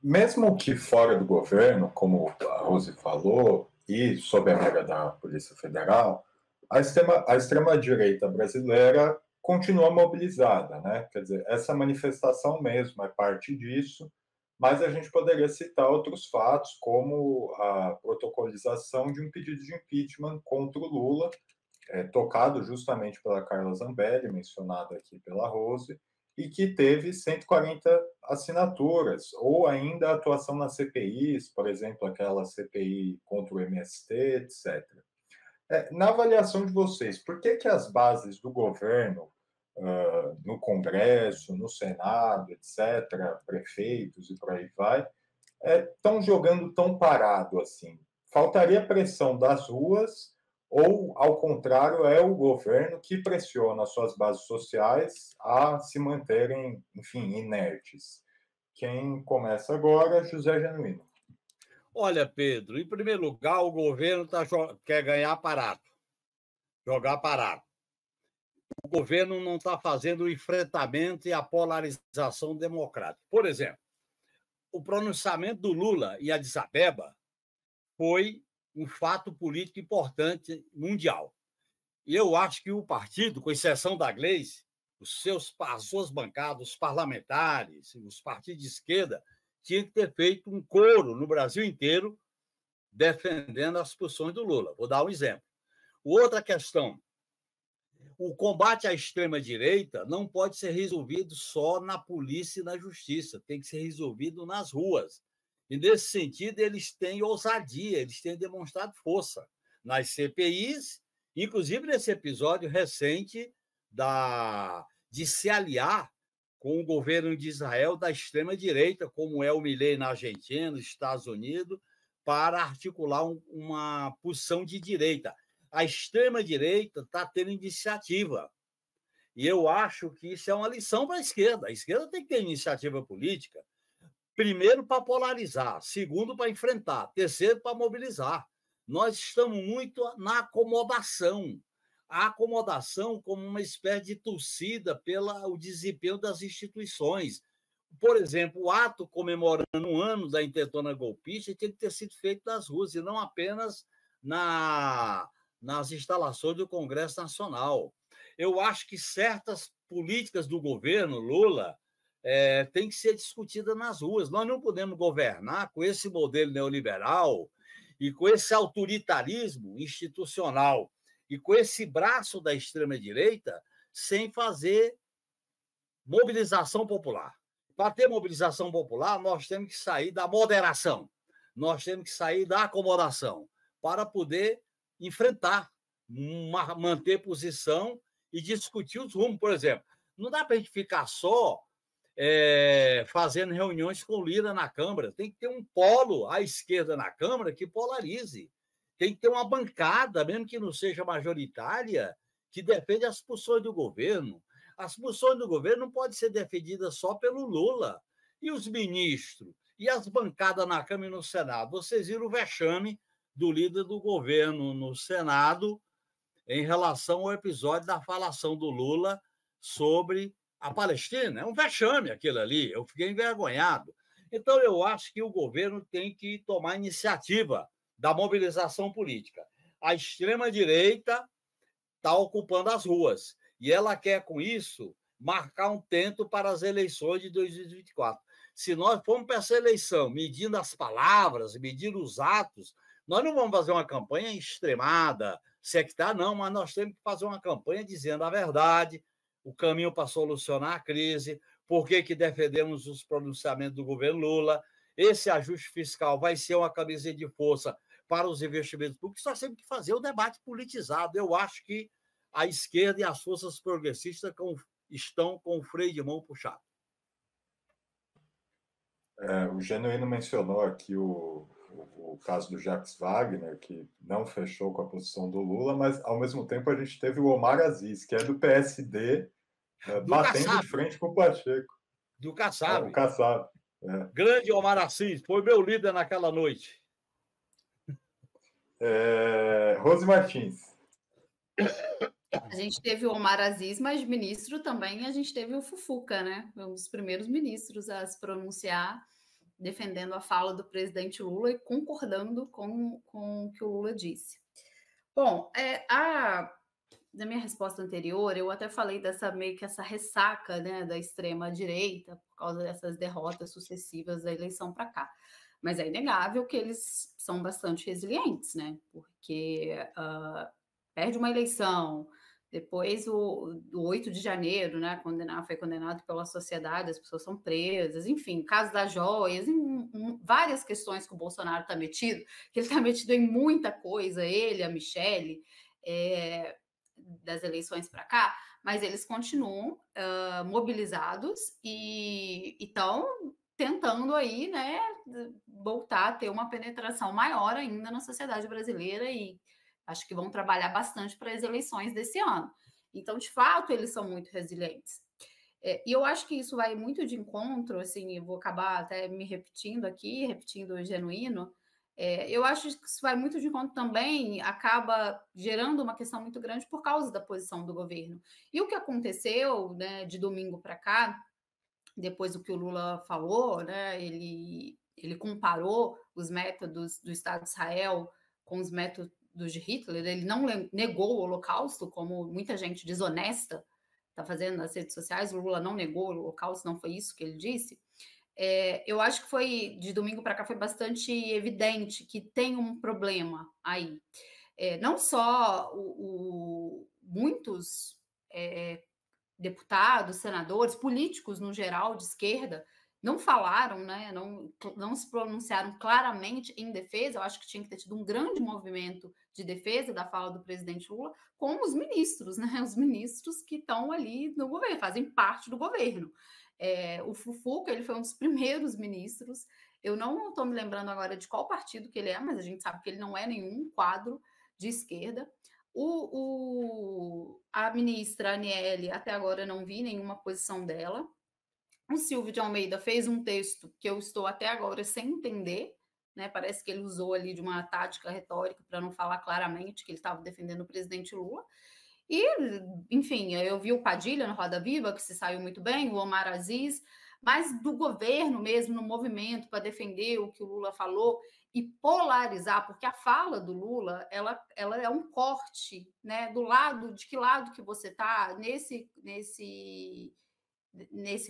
Mesmo que fora do governo, como a Rose falou, e sob a mira da Polícia Federal, a extrema-direita brasileira continua mobilizada, né? Quer dizer, essa manifestação mesmo é parte disso, mas a gente poderia citar outros fatos, como a protocolização de um pedido de impeachment contra o Lula, tocado justamente pela Carla Zambelli, mencionado aqui pela Rose, e que teve assinaturas, ou ainda a atuação nas CPIs, por exemplo, aquela CPI contra o MST, etc. Na avaliação de vocês, por que as bases do governo, no Congresso, no Senado, etc., prefeitos e por aí vai, estão jogando tão parado assim? Faltaria pressão das ruas ou, ao contrário, é o governo que pressiona as suas bases sociais a se manterem, enfim, inertes? Quem começa agora é José Genuíno. Olha, Pedro, em primeiro lugar, o governo quer ganhar parado, jogar parado. O governo não está fazendo o enfrentamento e a polarização democrática. Por exemplo, o pronunciamento do Lula em Addis Abeba foi um fato político importante mundial. E eu acho que o partido, com exceção da Gleisi, as suas bancadas, os parlamentares, os partidos de esquerda, tinham que ter feito um coro no Brasil inteiro defendendo as posições do Lula. Vou dar um exemplo. Outra questão, o combate à extrema-direita não pode ser resolvido só na polícia e na justiça, tem que ser resolvido nas ruas. E, nesse sentido, eles têm ousadia, eles têm demonstrado força nas CPIs, inclusive nesse episódio recente de se aliar com o governo de Israel da extrema-direita, como é o Milei na Argentina, nos Estados Unidos, para articular uma posição de direita. A extrema-direita está tendo iniciativa. E eu acho que isso é uma lição para a esquerda. A esquerda tem que ter iniciativa política, primeiro, para polarizar, segundo, para enfrentar, terceiro, para mobilizar. Nós estamos muito na acomodação. A acomodação como uma espécie de torcida pelo desempenho das instituições. Por exemplo, o ato comemorando um ano da intentona golpista tinha que ter sido feito nas ruas, e não apenas nas instalações do Congresso Nacional. Eu acho que certas políticas do governo Lula têm que ser discutidas nas ruas. Nós não podemos governar com esse modelo neoliberal e com esse autoritarismo institucional e com esse braço da extrema-direita sem fazer mobilização popular. Para ter mobilização popular, nós temos que sair da moderação, nós temos que sair da acomodação para poder enfrentar, manter posição e discutir os rumos. Por exemplo, não dá para a gente ficar só fazendo reuniões com Lira na Câmara. Tem que ter um polo à esquerda na Câmara que polarize. Tem que ter uma bancada, mesmo que não seja majoritária, que defende as posições do governo. As posições do governo não podem ser defendidas só pelo Lula. E os ministros? E as bancadas na Câmara e no Senado? Vocês viram o vexame do líder do governo no Senado em relação ao episódio da falação do Lula sobre a Palestina. É um vexame aquilo ali. Eu fiquei envergonhado. Então, eu acho que o governo tem que tomar iniciativa da mobilização política. A extrema-direita está ocupando as ruas e ela quer, com isso, marcar um tento para as eleições de 2024. Se nós formos para essa eleição medindo as palavras, medindo os atos, nós não vamos fazer uma campanha extremada, sectária, não, mas nós temos que fazer uma campanha dizendo a verdade, o caminho para solucionar a crise, por que defendemos os pronunciamentos do governo Lula. Esse ajuste fiscal vai ser uma camisa de força para os investimentos públicos. Nós temos que fazer o debate politizado. Eu acho que a esquerda e as forças progressistas estão com o freio de mão puxado. O Genuíno mencionou aqui o caso do Jacques Wagner, que não fechou com a posição do Lula, mas, ao mesmo tempo, a gente teve o Omar Aziz, que é do PSD, batendo Kassab, de frente com o Pacheco. Do Kassab. O Kassab. Grande Omar Aziz, foi meu líder naquela noite. Rose Martins. A gente teve o Omar Aziz, mas ministro também a gente teve o Fufuca, né? Um dos primeiros ministros a se pronunciar defendendo a fala do presidente Lula e concordando com o que o Lula disse. Bom, na minha resposta anterior, eu até falei meio que essa ressaca, né, da extrema-direita por causa dessas derrotas sucessivas da eleição para cá. Mas é inegável que eles são bastante resilientes, né? Porque perde uma eleição, Depois, o 8 de janeiro, né, foi condenado pela sociedade, as pessoas são presas, enfim, o caso das joias, várias questões que o Bolsonaro está metido, que ele está metido em muita coisa, ele, a Michelle, das eleições para cá, mas eles continuam mobilizados e estão tentando aí, né, voltar a ter uma penetração maior ainda na sociedade brasileira e acho que vão trabalhar bastante para as eleições desse ano. Então, de fato, eles são muito resilientes. E eu acho que isso vai muito de encontro, assim, eu vou acabar até me repetindo aqui, repetindo o Genuíno, eu acho que isso vai muito de encontro também, acaba gerando uma questão muito grande por causa da posição do governo. E o que aconteceu, né, de domingo para cá, depois do que o Lula falou, né, ele comparou os métodos do Estado de Israel com os métodos de Hitler, ele não negou o Holocausto, como muita gente desonesta está fazendo nas redes sociais, o Lula não negou o Holocausto, não foi isso que ele disse. Eu acho que foi, de domingo para cá, foi bastante evidente que tem um problema aí. Não só muitos deputados, senadores, políticos no geral de esquerda, não falaram, né, não se pronunciaram claramente em defesa. Eu acho que tinha que ter tido um grande movimento de defesa da fala do presidente Lula, como os ministros, né, os ministros que estão ali no governo, fazem parte do governo. O Fufuca, ele foi um dos primeiros ministros, eu não estou me lembrando agora de qual partido que ele é, mas a gente sabe que ele não é nenhum quadro de esquerda. A ministra Aniele, até agora não vi nenhuma posição dela. O Silvio de Almeida fez um texto que eu estou até agora sem entender, né? Parece que ele usou ali de uma tática retórica para não falar claramente que ele estava defendendo o presidente Lula. E, enfim, eu vi o Padilha no Roda Viva, que se saiu muito bem, o Omar Aziz, mas do governo mesmo, no movimento para defender o que o Lula falou e polarizar, porque a fala do Lula, ela é um corte, né, do lado, de que lado que você está nesse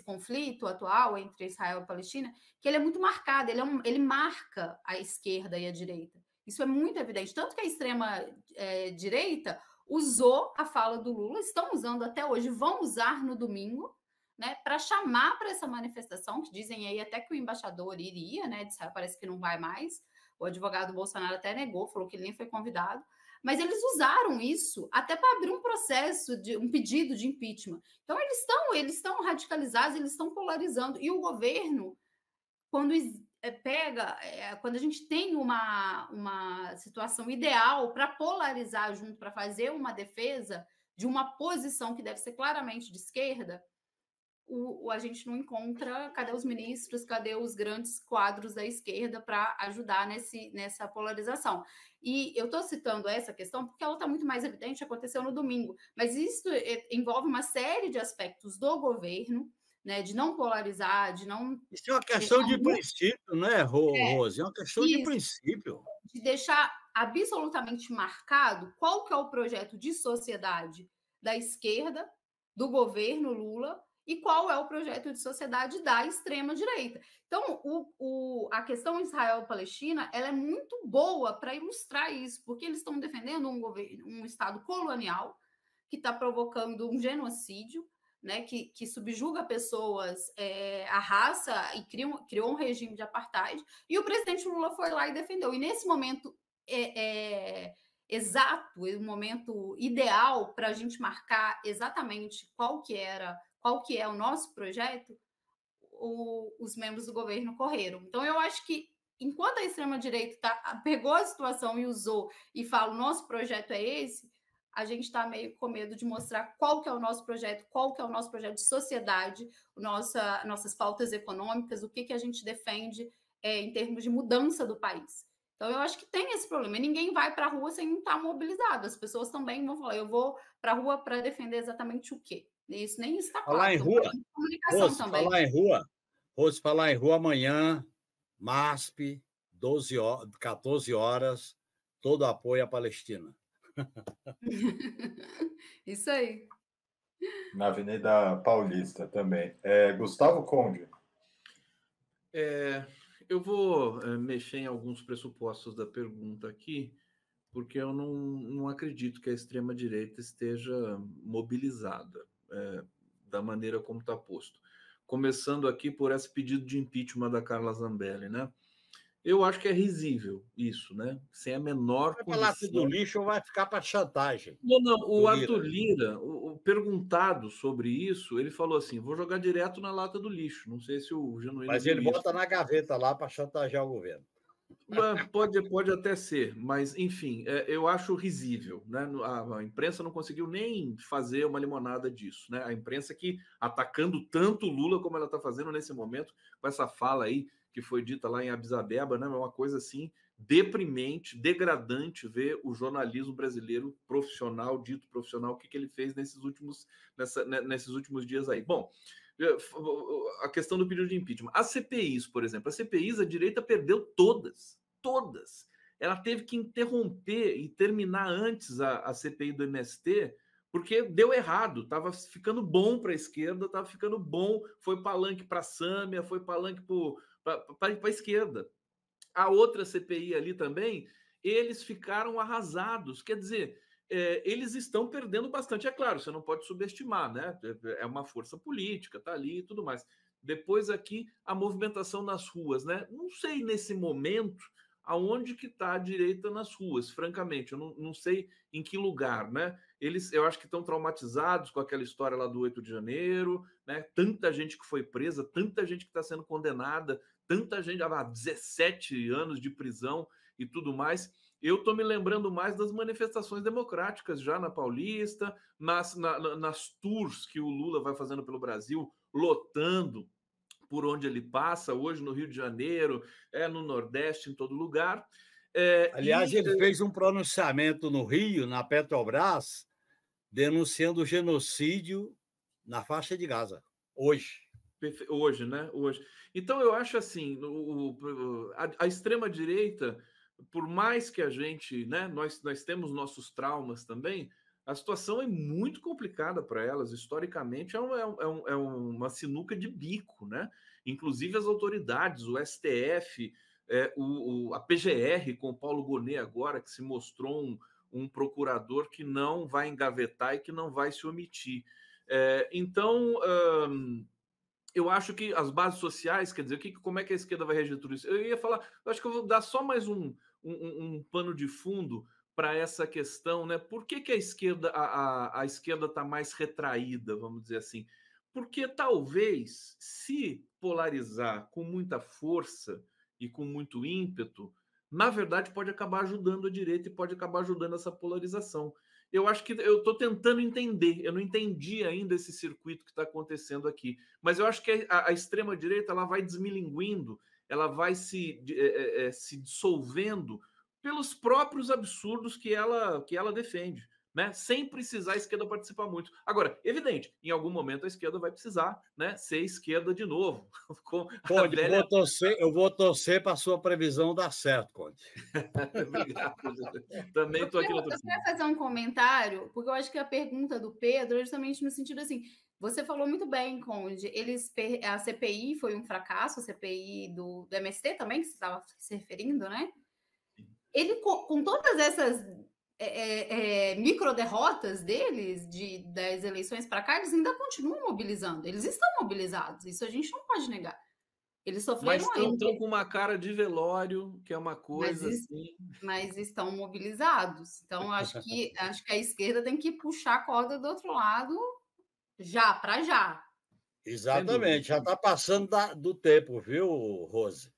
conflito atual entre Israel e Palestina, que ele é muito marcado, ele marca a esquerda e a direita. Isso é muito evidente, tanto que a extrema-direita usou a fala do Lula, estão usando até hoje, vão usar no domingo, né, para chamar para essa manifestação, que dizem aí até que o embaixador iria, né, de Israel, parece que não vai mais, o advogado do Bolsonaro até negou, falou que ele nem foi convidado, mas eles usaram isso até para abrir um processo, um pedido de impeachment. Então, eles estão radicalizados, eles estão polarizando. E o governo, quando a gente tem uma situação ideal para polarizar junto, para fazer uma defesa de uma posição que deve ser claramente de esquerda, a gente não encontra, cadê os ministros, cadê os grandes quadros da esquerda para ajudar nessa polarização. E eu estou citando essa questão porque ela está muito mais evidente, aconteceu no domingo, mas isso envolve uma série de aspectos do governo, né, de não polarizar, de não... Isso é uma questão de princípio, né, Rose? É uma questão de princípio. De deixar absolutamente marcado qual que é o projeto de sociedade da esquerda, do governo Lula, e qual é o projeto de sociedade da extrema-direita. Então, a questão Israel-Palestina ela é muito boa para ilustrar isso, porque eles estão defendendo um Estado colonial que está provocando um genocídio, né, que subjuga pessoas, a raça, e criou um regime de apartheid, e o presidente Lula foi lá e defendeu. E nesse momento exato, o momento ideal para a gente marcar exatamente qual que é o nosso projeto, os membros do governo correram. Então, eu acho que, enquanto a extrema-direita pegou a situação e usou, e fala, o nosso projeto é esse, a gente está meio com medo de mostrar qual que é o nosso projeto, qual que é o nosso projeto de sociedade, nossas pautas econômicas, o que a gente defende em termos de mudança do país. Então, eu acho que tem esse problema. Ninguém vai para a rua sem estar mobilizado. As pessoas também vão falar, eu vou para a rua para defender exatamente o quê? Isso nem está claro. Falar em rua, comunicação Rose, também. falar em rua amanhã, MASP, 14 horas, todo apoio à Palestina. Isso aí. Na Avenida Paulista também. Gustavo Conde. Eu vou mexer em alguns pressupostos da pergunta aqui, porque eu não acredito que a extrema-direita esteja mobilizada da maneira como está posto. Começando aqui por esse pedido de impeachment da Carla Zambelli, né? Eu acho que é risível isso, né? Sem a menor Vai condição. falar do lixo ou vai ficar para chantagem? Não, o Arthur Lira, perguntado sobre isso, ele falou assim: vou jogar direto na lata do lixo. Não sei se o Genuíno. Mas ele bota na gaveta lá para chantagear o governo. Pode até ser, mas enfim, eu acho risível, né? A imprensa não conseguiu nem fazer uma limonada disso, né? A imprensa que atacando tanto o Lula como ela está fazendo nesse momento, com essa fala aí que foi dita lá em Addis Abeba, né? É uma coisa assim deprimente, degradante ver o jornalismo brasileiro profissional, dito profissional, o que ele fez nesses últimos dias aí. Bom, a questão do pedido de impeachment. As CPIs, por exemplo, as CPIs, a direita perdeu todas. Ela teve que interromper e terminar antes a CPI do MST, porque deu errado, estava ficando bom para a esquerda, estava ficando bom, foi palanque para a Sâmia, foi palanque para a esquerda. A outra CPI ali também, eles ficaram arrasados, quer dizer, eles estão perdendo bastante, é claro, você não pode subestimar, né? É uma força política, tá ali e tudo mais. Depois aqui, a movimentação nas ruas, né? Não sei nesse momento aonde que está a direita nas ruas, francamente, eu não sei em que lugar, né? Eu acho que estão traumatizados com aquela história lá do 8 de janeiro, né? Tanta gente que foi presa, tanta gente que está sendo condenada, tanta gente, 17 anos de prisão e tudo mais. Eu estou me lembrando mais das manifestações democráticas já na Paulista, nas tours que o Lula vai fazendo pelo Brasil, lotando por onde ele passa, hoje no Rio de Janeiro, no Nordeste, em todo lugar. Aliás, ele fez um pronunciamento no Rio, na Petrobras, denunciando o genocídio na faixa de Gaza, hoje. Hoje, né? Hoje. Então, eu acho assim, a extrema-direita, por mais que a gente, né, nós temos nossos traumas também, a situação é muito complicada para elas. Historicamente, é uma sinuca de bico, né? Inclusive as autoridades, o STF, a PGR com o Paulo Gonet agora, que se mostrou um procurador que não vai engavetar e que não vai se omitir. Então, eu acho que as bases sociais, quer dizer, como é que a esquerda vai reger tudo isso? Eu ia falar, eu acho que eu vou dar só mais um pano de fundo para essa questão, né? Por que a esquerda está mais retraída, vamos dizer assim? Porque talvez, se polarizar com muita força e com muito ímpeto, na verdade pode acabar ajudando a direita e pode acabar ajudando essa polarização. Eu acho que eu estou tentando entender, eu não entendi ainda esse circuito que está acontecendo aqui, mas eu acho que a extrema-direita ela vai desmilinguindo, ela vai se dissolvendo pelos próprios absurdos que ela defende, né? Sem precisar a esquerda participar muito. Agora, evidente, em algum momento a esquerda vai precisar, né, ser esquerda de novo. Conde, eu vou torcer para a sua previsão dar certo, Conde. Obrigado. Também estou aqui na torcida. Eu quero fazer um comentário, porque eu acho que a pergunta do Pedro é justamente no sentido assim, você falou muito bem, Conde, a CPI foi um fracasso, a CPI do MST também, que você estava se referindo, né? Ele, com todas essas micro derrotas deles das eleições para cá, eles ainda continuam mobilizando. Eles estão mobilizados, isso a gente não pode negar. Eles sofreram mas estão com uma cara de velório, que é uma coisa mas estão mobilizados. Então, acho que a esquerda tem que puxar a corda do outro lado já. Exatamente, já está passando do tempo, viu, Rose?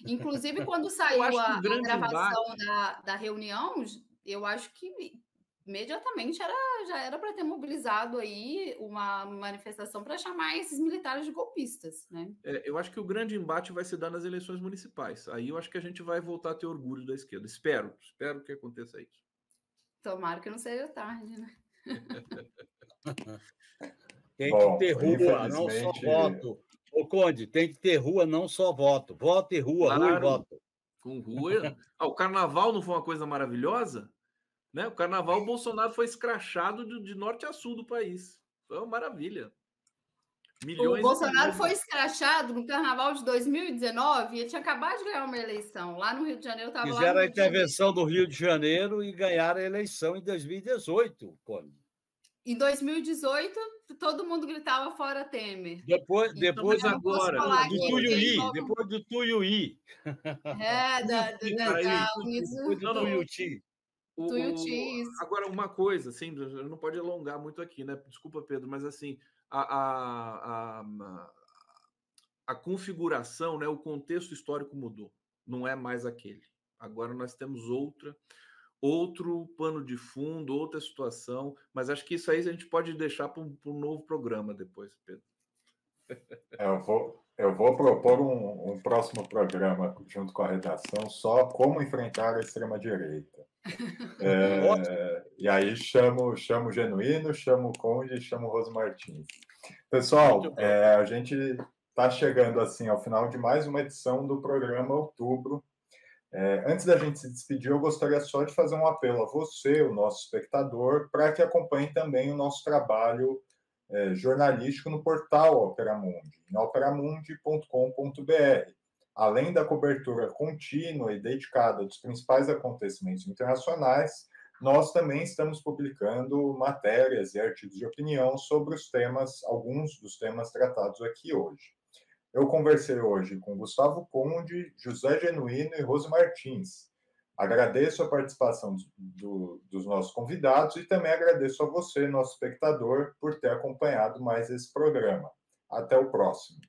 Inclusive, quando saiu a gravação da reunião, eu acho que imediatamente já era para ter mobilizado aí uma manifestação para chamar esses militares de golpistas, né? Eu acho que o grande embate vai se dar nas eleições municipais. Aí eu acho que a gente vai voltar a ter orgulho da esquerda. Espero que aconteça isso. Tomara que não seja tarde, né? Tem que ter rua, não só voto. Ô, Conde, tem que ter rua, não só voto. Voto e rua, claro, rua e voto. Com rua. O carnaval não foi uma coisa maravilhosa? Né? O carnaval, o Bolsonaro foi escrachado de norte a sul do país. Foi uma maravilha. Milhões o Bolsonaro milhões. foi escrachado no carnaval de 2019 e ele tinha acabado de ganhar uma eleição. Lá no Rio de Janeiro, estava lá. Fizeram a intervenção do Rio de Janeiro e ganharam a eleição em 2018, Cone. Em 2018, todo mundo gritava fora Temer. Depois agora, do Tuiuí, depois do Tuiuí. Tuiuti. Agora, uma coisa, assim, não pode alongar muito aqui, né? Desculpa, Pedro, mas assim, a configuração, né? O contexto histórico mudou. Não é mais aquele. Agora nós temos outro pano de fundo, outra situação, mas acho que isso aí a gente pode deixar para um novo programa depois, Pedro. Eu vou propor um próximo programa junto com a redação só como enfrentar a extrema-direita. E aí chamo o Genuíno, chamo o Conde, chamo o Rose Martins. Pessoal, a gente está chegando assim ao final de mais uma edição do programa Outubro. Antes da gente se despedir, eu gostaria só de fazer um apelo a você, o nosso espectador, para que acompanhe também o nosso trabalho jornalístico no portal Operamundi, em operamundi.com.br. Além da cobertura contínua e dedicada dos principais acontecimentos internacionais, nós também estamos publicando matérias e artigos de opinião sobre alguns dos temas tratados aqui hoje. Eu conversei hoje com Gustavo Conde, José Genuíno e Rose Martins. Agradeço a participação dos nossos convidados e também agradeço a você, nosso espectador, por ter acompanhado mais esse programa. Até o próximo.